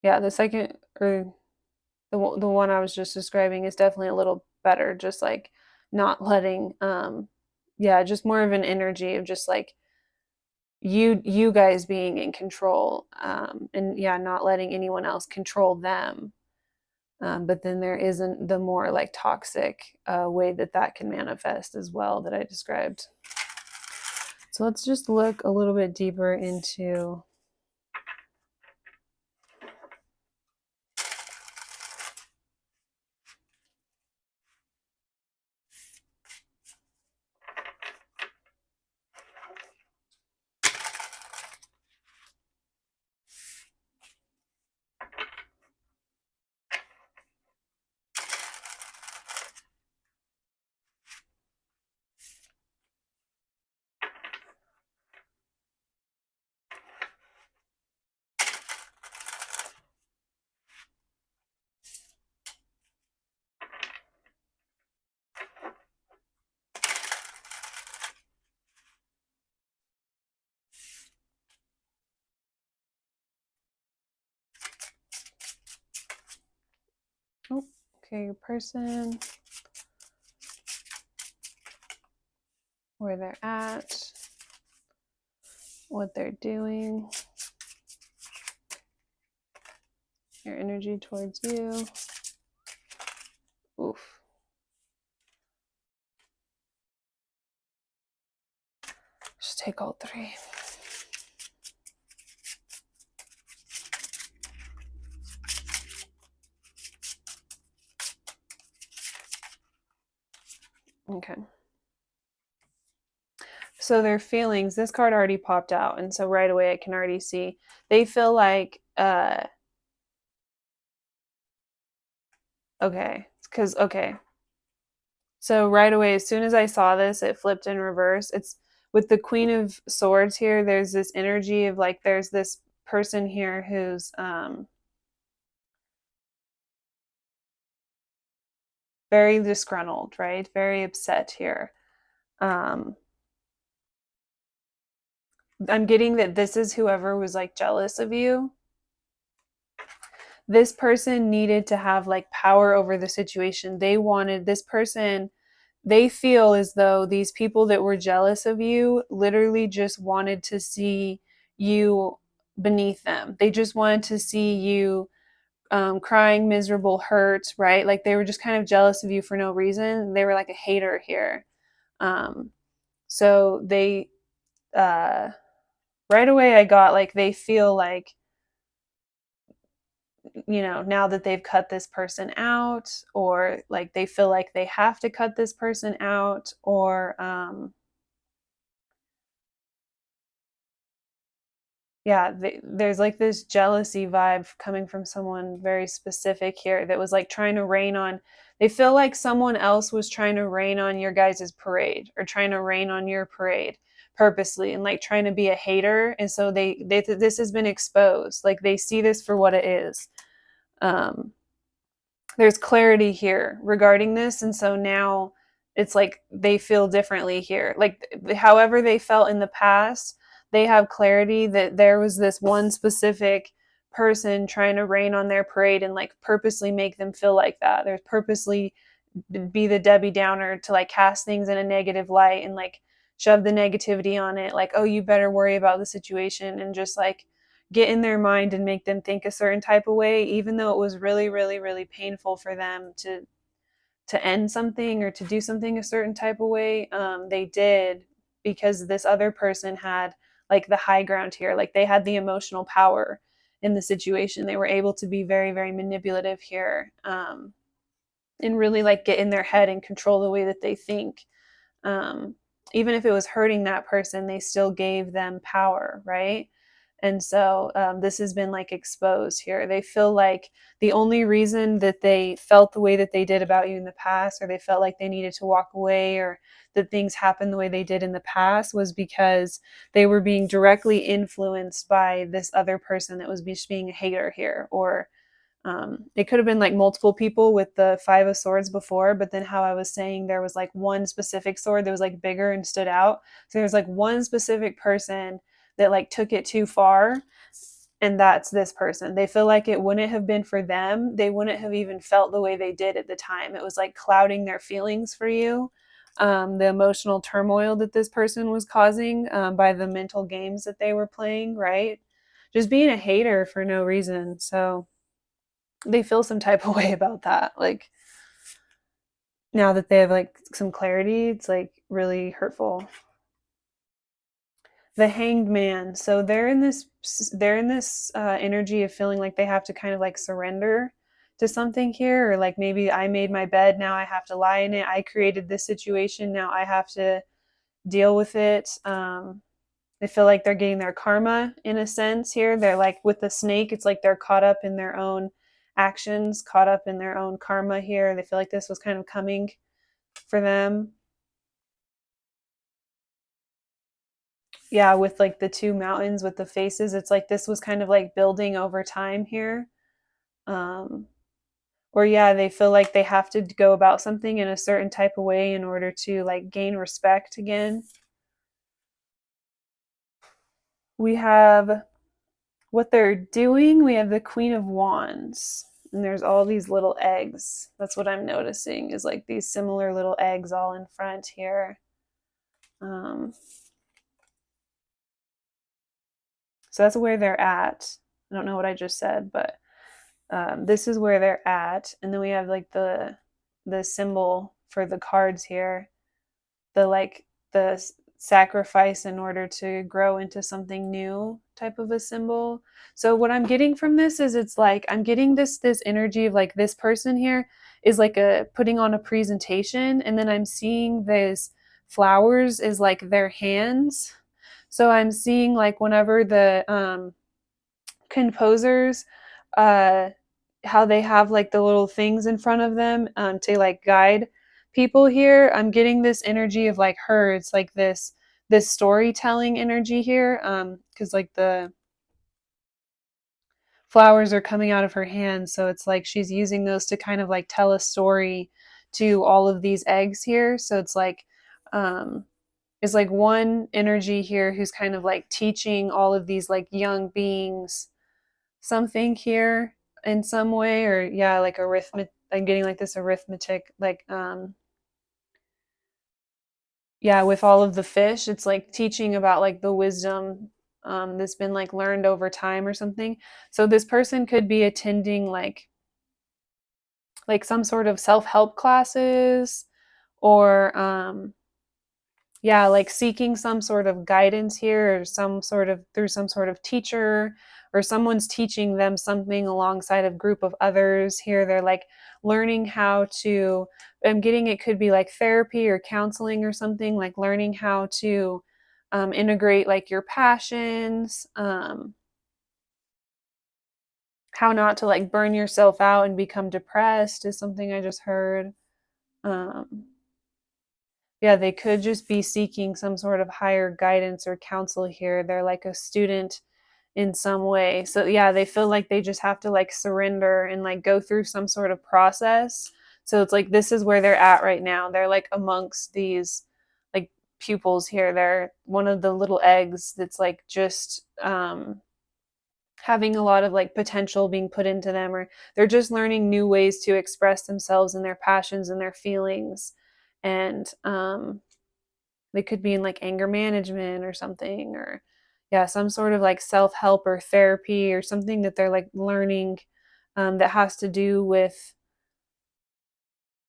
Yeah, the second, or the one I was just describing, is definitely a little better. Just like not letting, yeah, just more of an energy of just like you guys being in control, and yeah, not letting anyone else control them. But then there isn't the more like toxic way that that can manifest as well that I described. So let's just look a little bit deeper into. Oh, okay, your person, where they're at. what they're doing, your energy towards you. Oof. Just take all three. Okay. So their feelings, this card already popped out. And so right away I can already see they feel like, okay. Because, okay. So right away, as soon as I saw this, it flipped in reverse. It's with the Queen of Swords here, there's this energy of like, there's this person here who's very disgruntled, right? Very upset here. I'm getting that this is whoever was like jealous of you. This person needed to have like power over the situation. They wanted this person, they feel as though these people that were jealous of you literally just wanted to see you beneath them. They just wanted to see you crying, miserable, hurt, right? Like they were just kind of jealous of you for no reason. They were like a hater here. Um, so they, right away, I got like they feel like, you know, now that they've cut this person out, or like they feel like they have to cut this person out, or yeah, there's like this jealousy vibe coming from someone very specific here that was like trying to rain on, they feel like someone else was trying to rain on your guys' parade, or trying to rain on your parade purposely, and like trying to be a hater. And so they this has been exposed, like they see this for what it is. um there's clarity here regarding this, and so now it's like they feel differently here, like however they felt in the past, they have clarity that there was this one specific person trying to rain on their parade and like purposely make them feel like that. There's purposely be the Debbie Downer to like cast things in a negative light and like shove the negativity on it, like, oh, you better worry about the situation, and just like get in their mind and make them think a certain type of way, even though it was really, really, really painful for them to end something or to do something a certain type of way. They did, because this other person had like the high ground here, like they had the emotional power in the situation. They were able to be very, very manipulative here, and really like get in their head and control the way that they think. um, Even if it was hurting that person, they still gave them power, right? And so this has been like exposed here. They feel like the only reason that they felt the way that they did about you in the past, or they felt like they needed to walk away, or that things happened the way they did in the past, was because they were being directly influenced by this other person that was just being a hater here. Or it could have been like multiple people with the Five of Swords before, but then how I was saying there was like one specific sword that was like bigger and stood out. So there's like one specific person that like took it too far, and that's this person. They feel like it wouldn't have been for them, they wouldn't have even felt the way they did at the time. It was like clouding their feelings for you. The emotional turmoil that this person was causing, by the mental games that they were playing, right? Just being a hater for no reason. So they feel some type of way about that. Like now that they have like some clarity, it's like really hurtful. The Hanged Man. So they're in this energy of feeling like they have to kind of like surrender to something here, or like maybe I made my bed, now I have to lie in it. I created this situation, now I have to deal with it. They feel like they're getting their karma in a sense here. They're like with the snake, it's like they're caught up in their own actions, caught up in their own karma here. They feel like this was kind of coming for them. Yeah, with like the two mountains with the faces, it's like this was kind of like building over time here. Um, or yeah, they feel like they have to go about something in a certain type of way in order to like gain respect again. We have what they're doing. We have the Queen of Wands, and there's all these little eggs. That's what I'm noticing, is like these similar little eggs all in front here. So that's where they're at. I don't know what I just said, but this is where they're at. And then we have like the symbol for the cards here, the like the sacrifice in order to grow into something new type of a symbol. So what I'm getting from this is it's like I'm getting this energy of like this person here is like a putting on a presentation, and then I'm seeing these flowers is like their hands. So I'm seeing like whenever the composers uh how they have like the little things in front of them to like guide people here. I'm getting this energy of like her. It's like this storytelling energy here, because like the flowers are coming out of her hands, so it's like she's using those to kind of like tell a story to all of these eggs here. So um it's like one energy here who's kind of like teaching all of these like young beings something here in some way, or yeah, like arithmetic. I'm getting like this arithmetic, like yeah, with all of the fish, it's like teaching about like the wisdom that's been like learned over time or something. So this person could be attending like some sort of self-help classes, or yeah, like seeking some sort of guidance here, or some sort of through some sort of teacher, or someone's teaching them something alongside a group of others here. They're like learning how to, I'm getting it could be like therapy or counseling or something, like learning how to integrate like your passions, how not to like burn yourself out and become depressed is something I just heard. um, yeah, they could just be seeking some sort of higher guidance or counsel here. They're like a student in some way. So yeah, they feel like they just have to like surrender and like go through some sort of process. So it's like this is where they're at right now. They're like amongst these like pupils here. They're one of the little eggs that's like just having a lot of like potential being put into them, or they're just learning new ways to express themselves and their passions and their feelings. And they could be in like anger management or something, or yeah, some sort of like self-help or therapy or something that they're like learning, that has to do with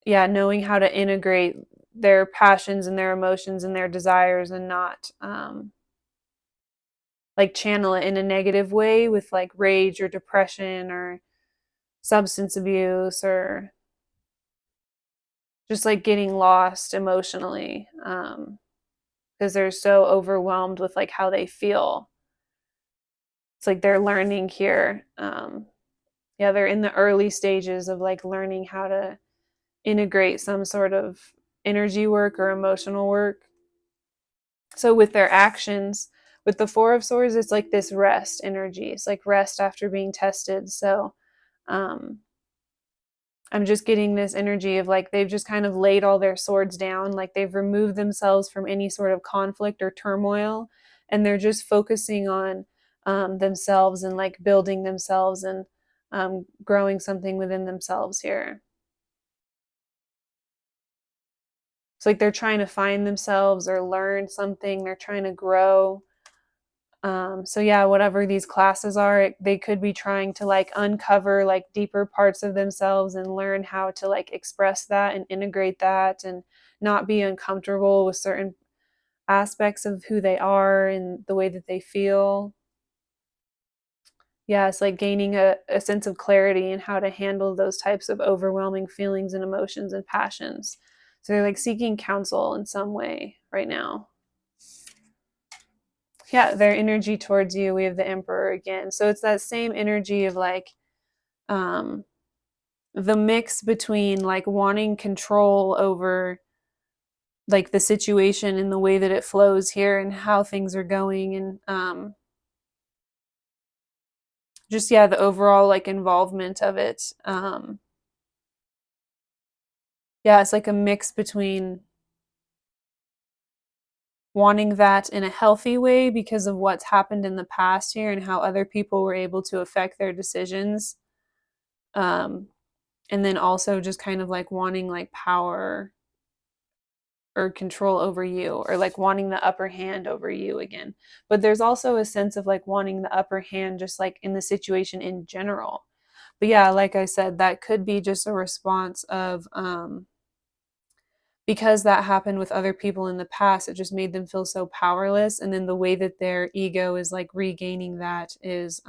yeah, knowing how to integrate their passions and their emotions and their desires, and not like channel it in a negative way with like rage or depression or substance abuse, or just like getting lost emotionally, because they're so overwhelmed with like how they feel. It's like they're learning here. Yeah, they're in the early stages of like learning how to integrate some sort of energy work or emotional work. So with their actions, with the Four of Swords, it's like this rest energy. It's like rest after being tested. So um, I'm just getting this energy of like they've just kind of laid all their swords down, like they've removed themselves from any sort of conflict or turmoil, and they're just focusing on themselves and like building themselves and growing something within themselves here. It's like they're trying to find themselves or learn something, they're trying to grow. So yeah, whatever these classes are, they could be trying to like uncover like deeper parts of themselves and learn how to like express that and integrate that, and not be uncomfortable with certain aspects of who they are and the way that they feel. Yeah, it's like gaining a sense of clarity and how to handle those types of overwhelming feelings and emotions and passions. So they're like seeking counsel in some way right now. Yeah, their energy towards you. We have the Emperor again. So it's that same energy of like um the mix between like wanting control over like the situation and the way that it flows here and how things are going, and just yeah, the overall like involvement of it. Yeah, it's like a mix between wanting that in a healthy way because of what's happened in the past here and how other people were able to affect their decisions. Um, and then also just kind of like wanting like power or control over you, or like wanting the upper hand over you again. But there's also a sense of like wanting the upper hand just like in the situation in general. But yeah, like I said, that could be just a response of because that happened with other people in the past, it just made them feel so powerless. And then the way that their ego is like regaining that is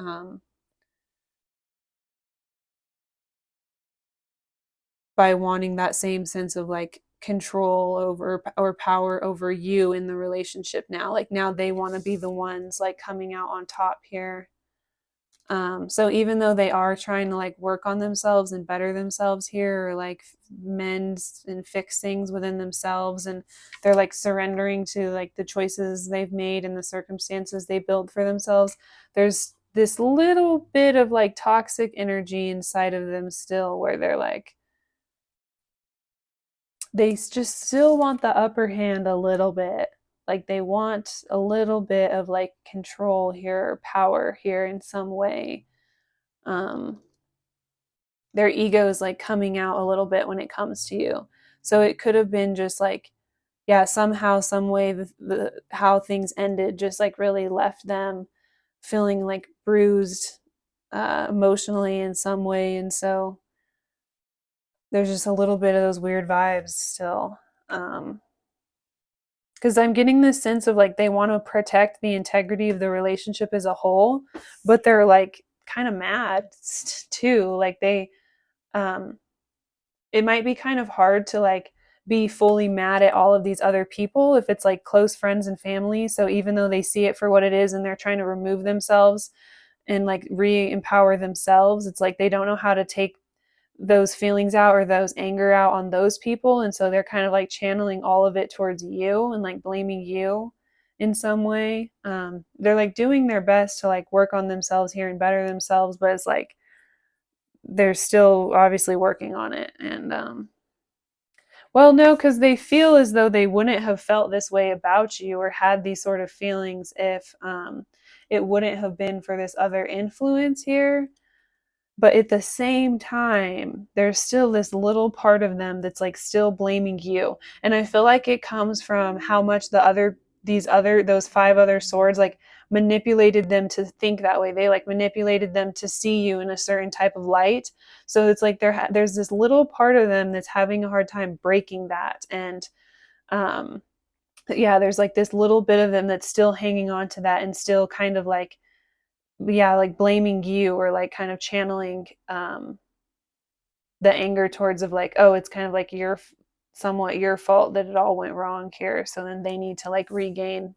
by wanting that same sense of like control over or power over you in the relationship now. Like now they want to be the ones like coming out on top here. So even though they are trying to like work on themselves and better themselves here, or like mend and fix things within themselves, and they're like surrendering to like the choices they've made and the circumstances they built for themselves, there's this little bit of like toxic energy inside of them still where they're like, they just still want the upper hand a little bit. Like they want a little bit of like control here or power here in some way. Um, their ego is like coming out a little bit when it comes to you. So it could have been just like, yeah, somehow, some way, how things ended just like really left them feeling like bruised emotionally in some way. And so there's just a little bit of those weird vibes still. Because I'm getting this sense of like they want to protect the integrity of the relationship as a whole, but they're like kind of mad too. Like they, um, it might be kind of hard to like be fully mad at all of these other people if it's like close friends and family. So even though they see it for what it is and they're trying to remove themselves and like re-empower themselves, it's like they don't know how to take those feelings out or those anger out on those people, and so they're kind of like channeling all of it towards you and like blaming you in some way. They're like doing their best to like work on themselves here and better themselves, but it's like they're still obviously working on it. And well, no, because they feel as though they wouldn't have felt this way about you or had these sort of feelings if it wouldn't have been for this other influence here. But at the same time, there's still this little part of them that's like still blaming you. And I feel like it comes from how much those five other swords like manipulated them to think that way. They like manipulated them to see you in a certain type of light. So it's like there's this little part of them that's having a hard time breaking that. And um, yeah, there's like this little bit of them that's still hanging on to that and still kind of like, yeah, like blaming you or like kind of channeling the anger towards of like, oh, it's kind of like somewhat your fault that it all went wrong here. So then they need to like regain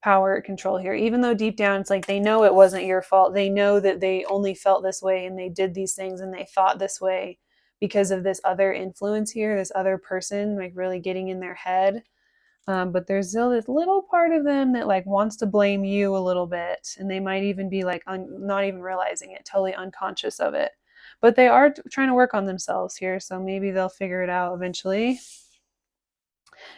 power control here, even though deep down it's like they know it wasn't your fault. They know that they only felt this way and they did these things and they thought this way because of this other influence here, this other person like really getting in their head. But there's still this little part of them that like wants to blame you a little bit, and they might even be like not even realizing it, totally unconscious of it. But they are trying to work on themselves here, so maybe they'll figure it out eventually.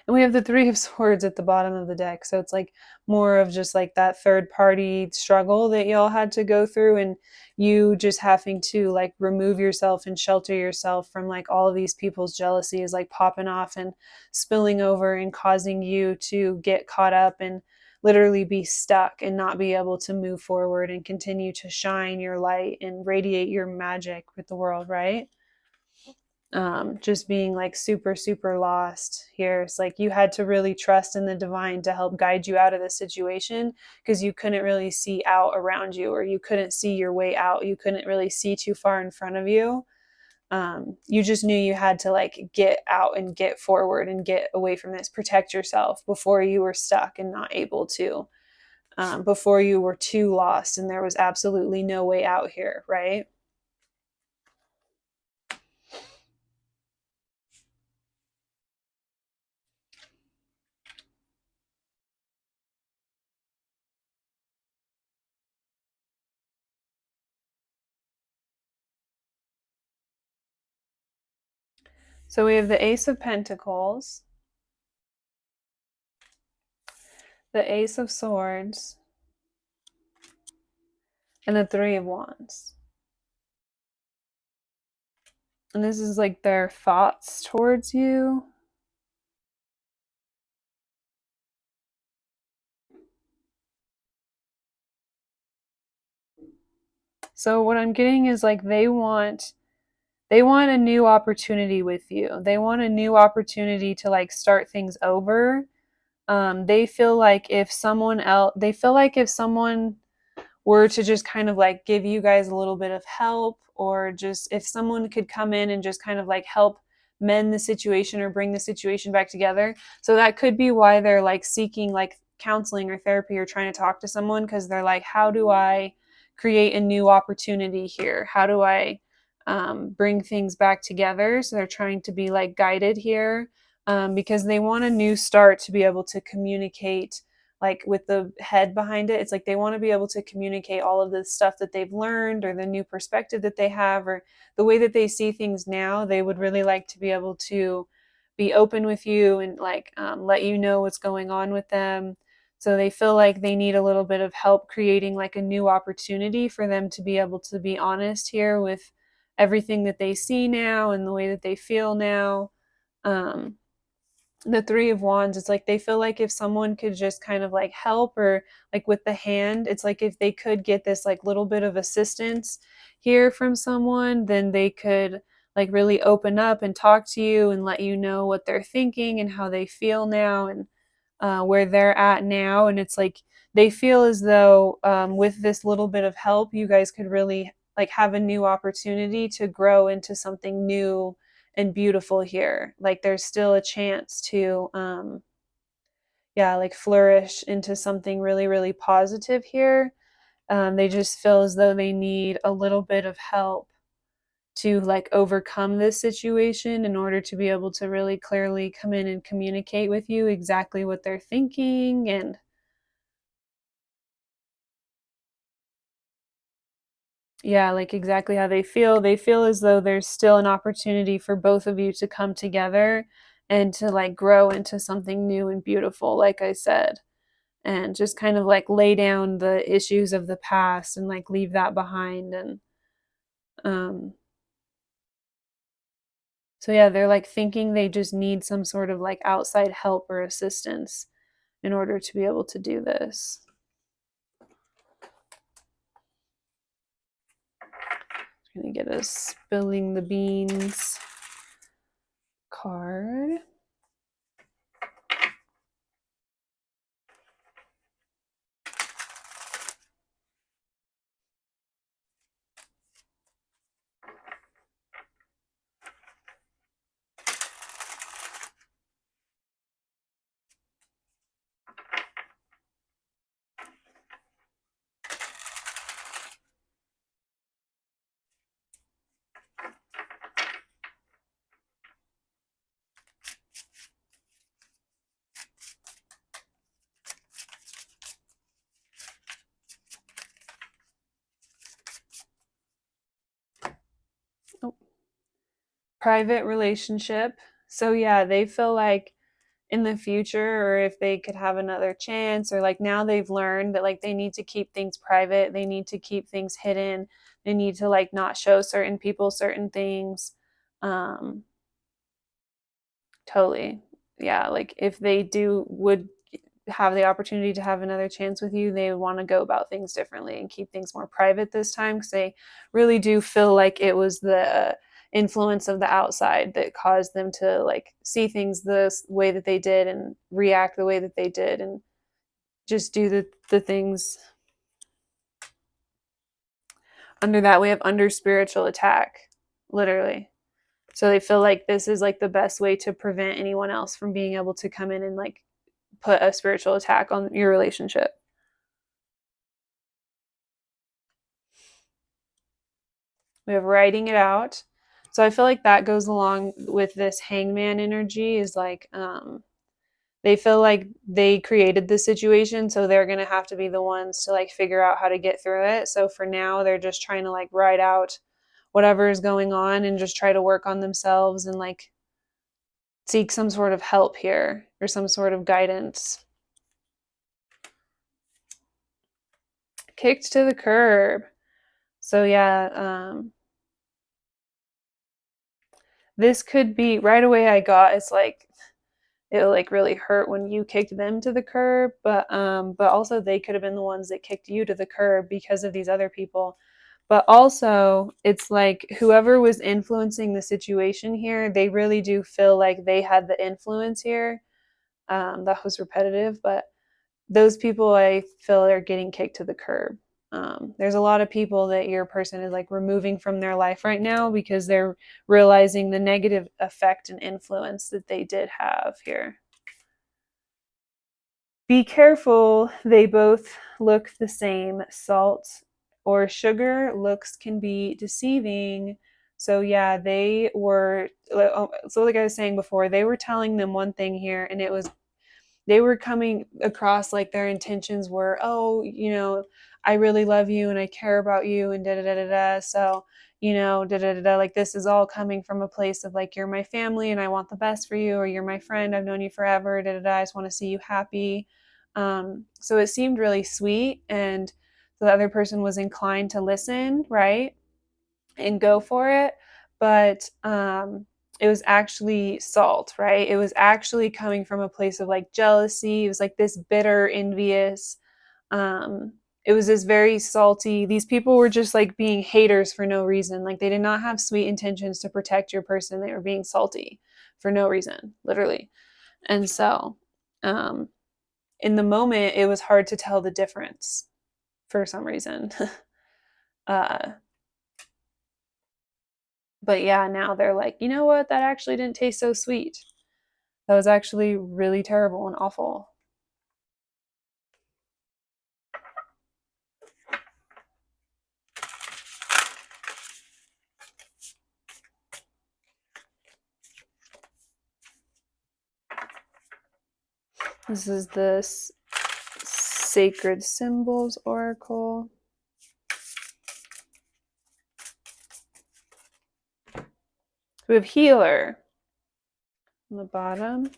And we have the Three of Swords at the bottom of the deck. So it's like more of just like that third party struggle that y'all had to go through, and you just having to like remove yourself and shelter yourself from like all of these people's jealousy is like popping off and spilling over and causing you to get caught up and literally be stuck and not be able to move forward and continue to shine your light and radiate your magic with the world, right? Just being like super, super lost here. It's like you had to really trust in the divine to help guide you out of the situation because you couldn't really see out around you, or you couldn't see your way out. You couldn't really see too far in front of you. You just knew you had to like get out and get forward and get away from this, protect yourself before you were stuck and not able to, before you were too lost and there was absolutely no way out here, right? So we have the Ace of Pentacles, the Ace of Swords, and the Three of Wands. And this is like their thoughts towards you. So what I'm getting is like they want a new opportunity with you. They want a new opportunity to like start things over. They feel like if someone were to just kind of like give you guys a little bit of help, or just if someone could come in and just kind of like help mend the situation or bring the situation back together. So that could be why they're like seeking like counseling or therapy or trying to talk to someone, because they're like, how do I create a new opportunity here? How do I bring things back together? So they're trying to be like guided here, because they want a new start to be able to communicate, like with the head behind it. It's like they want to be able to communicate all of the stuff that they've learned, or the new perspective that they have, or the way that they see things now. They would really like to be able to be open with you and like let you know what's going on with them. So they feel like they need a little bit of help creating like a new opportunity for them to be able to be honest here with everything that they see now and the way that they feel now. um, the Three of Wands, it's like they feel like if someone could just kind of like help, or like with the hand, it's like if they could get this like little bit of assistance here from someone, then they could like really open up and talk to you and let you know what they're thinking and how they feel now, and where they're at now. And it's like they feel as though with this little bit of help, you guys could really like have a new opportunity to grow into something new and beautiful here. Like there's still a chance to yeah, like flourish into something really, really positive here. They just feel as though they need a little bit of help to like overcome this situation in order to be able to really clearly come in and communicate with you exactly what they're thinking, and yeah, like exactly how they feel. They feel as though there's still an opportunity for both of you to come together and to like grow into something new and beautiful, like I said, and just kind of like lay down the issues of the past and like leave that behind. And um so yeah, they're like thinking they just need some sort of like outside help or assistance in order to be able to do this. I'm gonna get a spilling the beans card. Oh, private relationship. So yeah, they feel like in the future, or if they could have another chance, or like now they've learned that like they need to keep things private, they need to keep things hidden, they need to like not show certain people certain things. um totally. Yeah, like if they do would have the opportunity to have another chance with you, they want to go about things differently and keep things more private this time, because they really do feel like it was the influence of the outside that caused them to like see things the way that they did and react the way that they did and just do the things. Under that, we have under spiritual attack, literally. So they feel like this is like the best way to prevent anyone else from being able to come in and like put a spiritual attack on your relationship. We have writing it out. So I feel like that goes along with this hangman energy, is like they feel like they created the situation, so they're going to have to be the ones to like figure out how to get through it. So for now they're just trying to like write out whatever is going on and just try to work on themselves and like seek some sort of help here or some sort of guidance. Kicked to the curb. So yeah, this could be right away. I got it's like it'll like really hurt when you kicked them to the curb, but also they could have been the ones that kicked you to the curb because of these other people. But also, it's like whoever was influencing the situation here, they really do feel like they had the influence here. That was repetitive, but those people I feel are getting kicked to the curb. There's a lot of people that your person is like removing from their life right now because they're realizing the negative effect and influence that they did have here. Be careful, they both look the same. Salt or sugar looks can be deceiving. So yeah, they were, so like I was saying before, they were telling them one thing here, and it was they were coming across like their intentions were, oh, I really love you and I care about you and da da da da da. So, da da da da. Like this is all coming from a place of like, you're my family and I want the best for you, or you're my friend, I've known you forever, da da da. I just want to see you happy. So it seemed really sweet, and the other person was inclined to listen, right? And go for it. But it was actually salt, right? It was actually coming from a place of like jealousy. It was like this bitter, envious. Um, it was this very salty. These people were just like being haters for no reason. Like they did not have sweet intentions to protect your person. They were being salty for no reason, literally. And so, um, in the moment, it was hard to tell the difference for some reason. uh, But yeah, now they're like, you know what? That actually didn't taste so sweet. That was actually really terrible and awful. This is this Sacred Symbols Oracle. We have Healer on the bottom.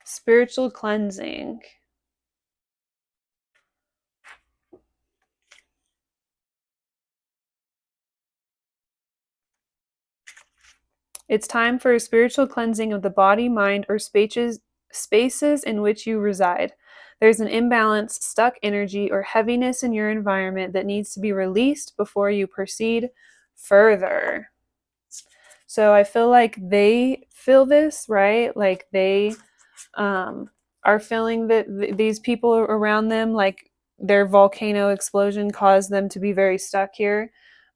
Spiritual Cleansing. It's time for a spiritual cleansing of the body, mind, or spaces in which you reside. There's an imbalance, stuck energy, or heaviness in your environment that needs to be released before you proceed further. So I feel like they feel this, right? Like they are feeling that these people around them, like their volcano explosion caused them to be very stuck here.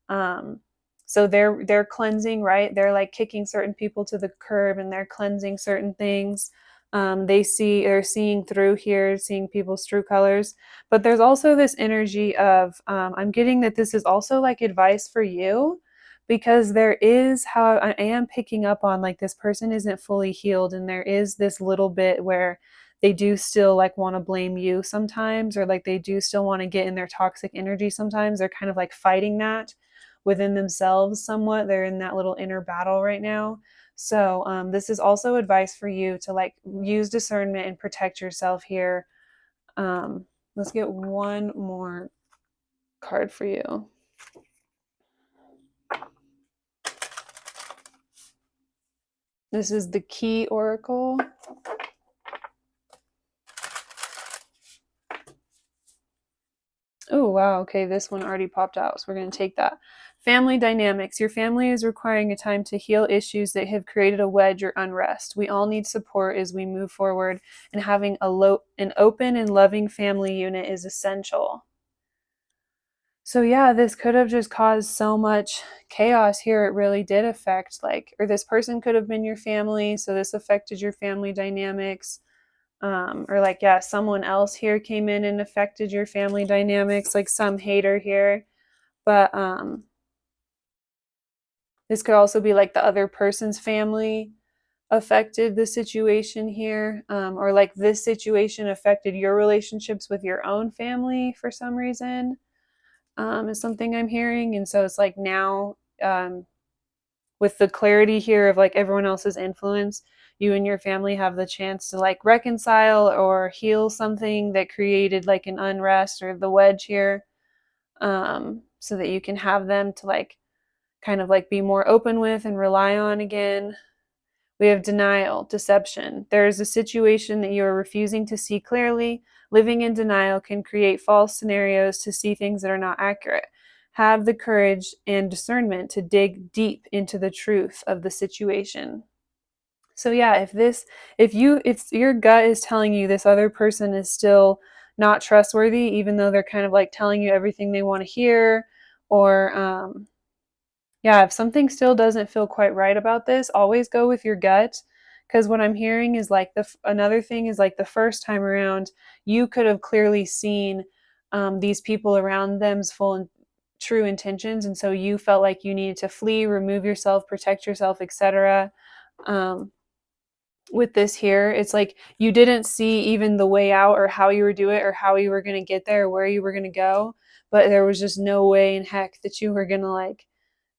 Um, so they're cleansing, right? They're like kicking certain people to the curb and they're cleansing certain things. They're seeing through here, seeing people's true colors. But there's also this energy of I'm getting that this is also like advice for you, because there is, how I am picking up on, like this person isn't fully healed, and there is this little bit where they do still like want to blame you sometimes, or like they do still want to get in their toxic energy sometimes. They're kind of like fighting that within themselves somewhat. They're in that little inner battle right now. So this is also advice for you to like use discernment and protect yourself here. Let's get one more card for you. This is the Key Oracle. Oh, wow. Okay, this one already popped out, so we're going to take that. Family dynamics. Your family is requiring a time to heal issues that have created a wedge or unrest. We all need support as we move forward, and having an open and loving family unit is essential. So yeah, this could have just caused so much chaos here. It really did affect, like, or this person could have been your family, so this affected your family dynamics. Or like, yeah, someone else here came in and affected your family dynamics, like some hater here. But this could also be like the other person's family affected the situation here, or like this situation affected your relationships with your own family for some reason, is something I'm hearing. And so it's like now, with the clarity here of like everyone else's influence, you and your family have the chance to like reconcile or heal something that created like an unrest or the wedge here, so that you can have them to like kind of like be more open with and rely on again We have denial, deception. There is a situation that you are refusing to see clearly. Living in denial can create false scenarios to see things that are not accurate. Have the courage and discernment to dig deep into the truth of the situation. So yeah, if your gut is telling you this other person is still not trustworthy, even though they're kind of like telling you everything they want to hear, or yeah, if something still doesn't feel quite right about this, always go with your gut. Because what I'm hearing is like another thing is like the first time around, you could have clearly seen these people around them's full and true intentions, and so you felt like you needed to flee, remove yourself, protect yourself, etc. Um, with this here, it's like you didn't see even the way out or how you were do it or how you were going to get there or where you were going to go, but there was just no way in heck that you were going to like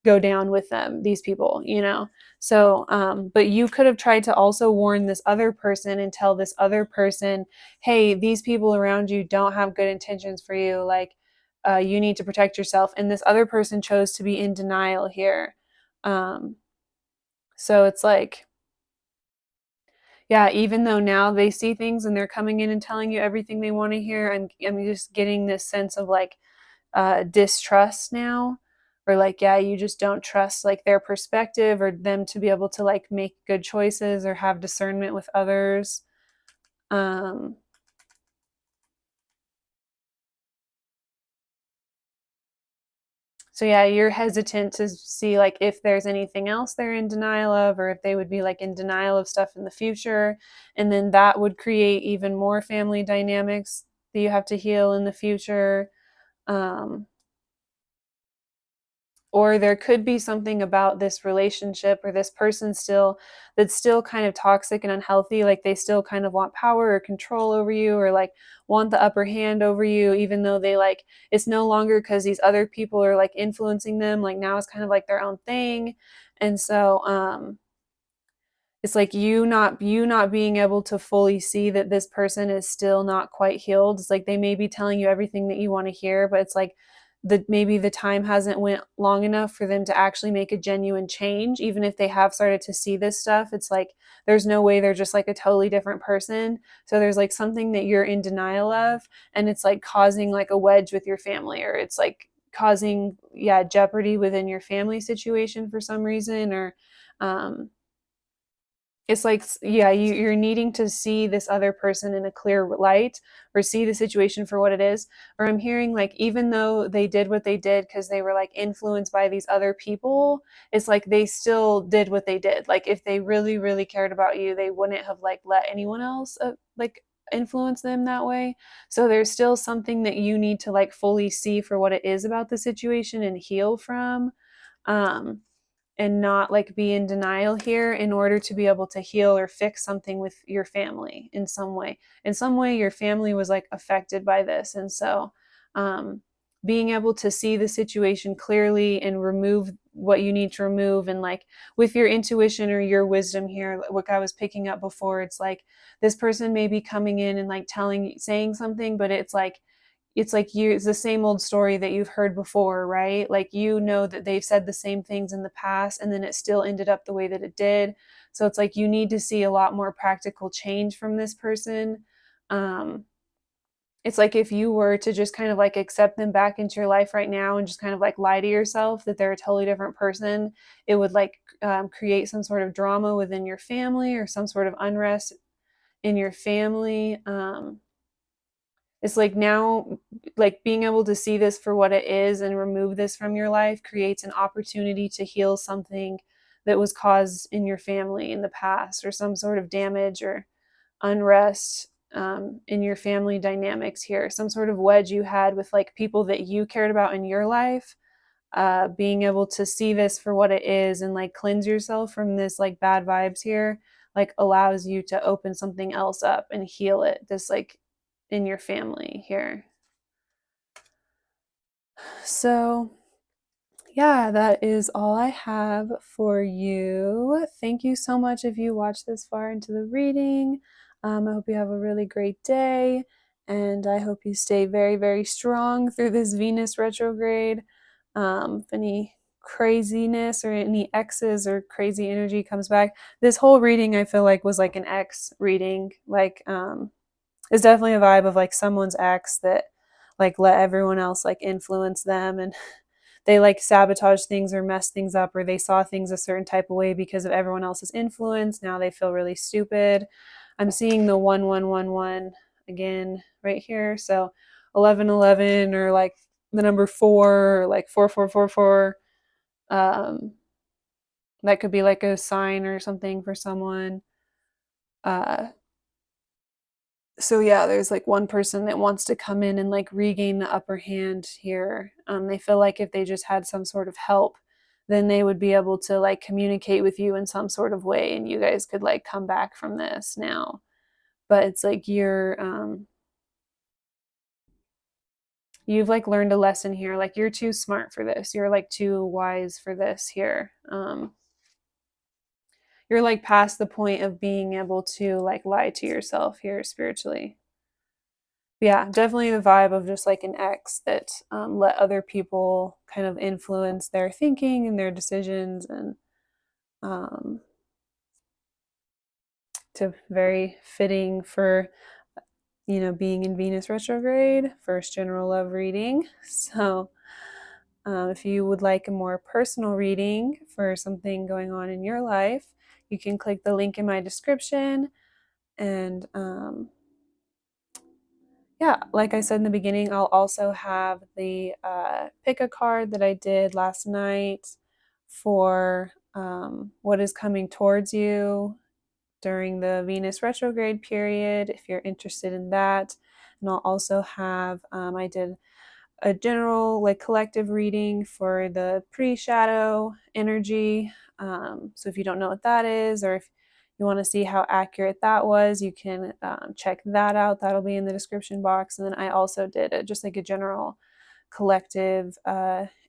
go down with them, these people, you know? So, but you could have tried to also warn this other person and tell this other person, hey, these people around you don't have good intentions for you. Like, you need to protect yourself. And this other person chose to be in denial here. Um, so it's like, yeah, even though now they see things and they're coming in and telling you everything they want to hear, I'm just getting this sense of like distrust now, or like, yeah, you just don't trust like their perspective or them to be able to like make good choices or have discernment with others. um so yeah, you're hesitant to see like if there's anything else they're in denial of, or if they would be like in denial of stuff in the future, and then that would create even more family dynamics that you have to heal in the future. um or there could be something about this relationship or this person still that's still kind of toxic and unhealthy, like they still kind of want power or control over you, or like want the upper hand over you, even though they like it's no longer because these other people are like influencing them, like now it's kind of like their own thing. And so it's like you not being able to fully see that this person is still not quite healed. It's like they may be telling you everything that you want to hear, but it's like maybe the time hasn't went long enough for them to actually make a genuine change. Even if they have started to see this stuff, it's like there's no way they're just like a totally different person. So there's like something that you're in denial of, and it's like causing like a wedge with your family, or it's like causing, yeah, jeopardy within your family situation for some reason. Or um it's like, yeah, you're needing to see this other person in a clear light, or see the situation for what it is. Or I'm hearing like even though they did what they did because they were like influenced by these other people, it's like they still did what they did. Like if they really really cared about you, they wouldn't have like let anyone else like influence them that way. So there's still something that you need to like fully see for what it is about the situation and heal from. um and not like be in denial here, in order to be able to heal or fix something with your family in some way. In some way, your family was like affected by this. And so, um, being able to see the situation clearly and remove what you need to remove, and like with your intuition or your wisdom here, what I was picking up before, it's like this person may be coming in and like saying something, but it's the same old story that you've heard before, right? Like you know that they've said the same things in the past and then it still ended up the way that it did. So it's like you need to see a lot more practical change from this person. um it's like if you were to just kind of like accept them back into your life right now and just kind of like lie to yourself that they're a totally different person, it would like create some sort of drama within your family or some sort of unrest in your family. It's like now, like being able to see this for what it is and remove this from your life creates an opportunity to heal something that was caused in your family in the past, or some sort of damage or unrest in your family dynamics here, some sort of wedge you had with like people that you cared about in your life. Being able to see this for what it is and like cleanse yourself from this like bad vibes here, like allows you to open something else up and heal it, this like in your family here. So yeah, that is all I have for you. Thank you so much if you watched this far into the reading. I hope you have a really great day, and I hope you stay very, very strong through this Venus retrograde. If any craziness or any X's or crazy energy comes back. This whole reading I feel like was like an X reading. Like it's definitely a vibe of like someone's ex that like let everyone else like influence them, and they like sabotage things or mess things up, or they saw things a certain type of way because of everyone else's influence. Now they feel really stupid. I'm seeing the 1111 again right here. So 1111, or like the number 4, or like 4444. That could be like a sign or something for someone. Uh so yeah, there's like one person that wants to come in and like regain the upper hand here. They feel like if they just had some sort of help, then they would be able to like communicate with you in some sort of way, and you guys could like come back from this now. But it's like you've like learned a lesson here. Like you're too smart for this. You're like too wise for this here. You're like past the point of being able to like lie to yourself here spiritually. Yeah, definitely the vibe of just like an ex that let other people kind of influence their thinking and their decisions, and um, to very fitting for being in Venus retrograde, first general love reading. So if you would like a more personal reading for something going on in your life, you can click the link in my description. And yeah, like I said in the beginning, I'll also have the pick a card that I did last night for what is coming towards you during the Venus retrograde period, if you're interested in that. And I'll also have, I did a general, like, collective reading for the pre shadow energy. So if you don't know what that is, or if you want to see how accurate that was, you can check that out. That'll be in the description box. And then I also did just like a general collective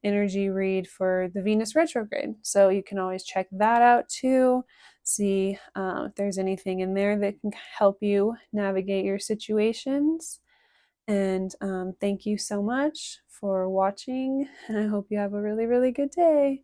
energy read for the Venus retrograde. So you can always check that out too. See if there's anything in there that can help you navigate your situations. And thank you so much for watching. And I hope you have a really, really good day.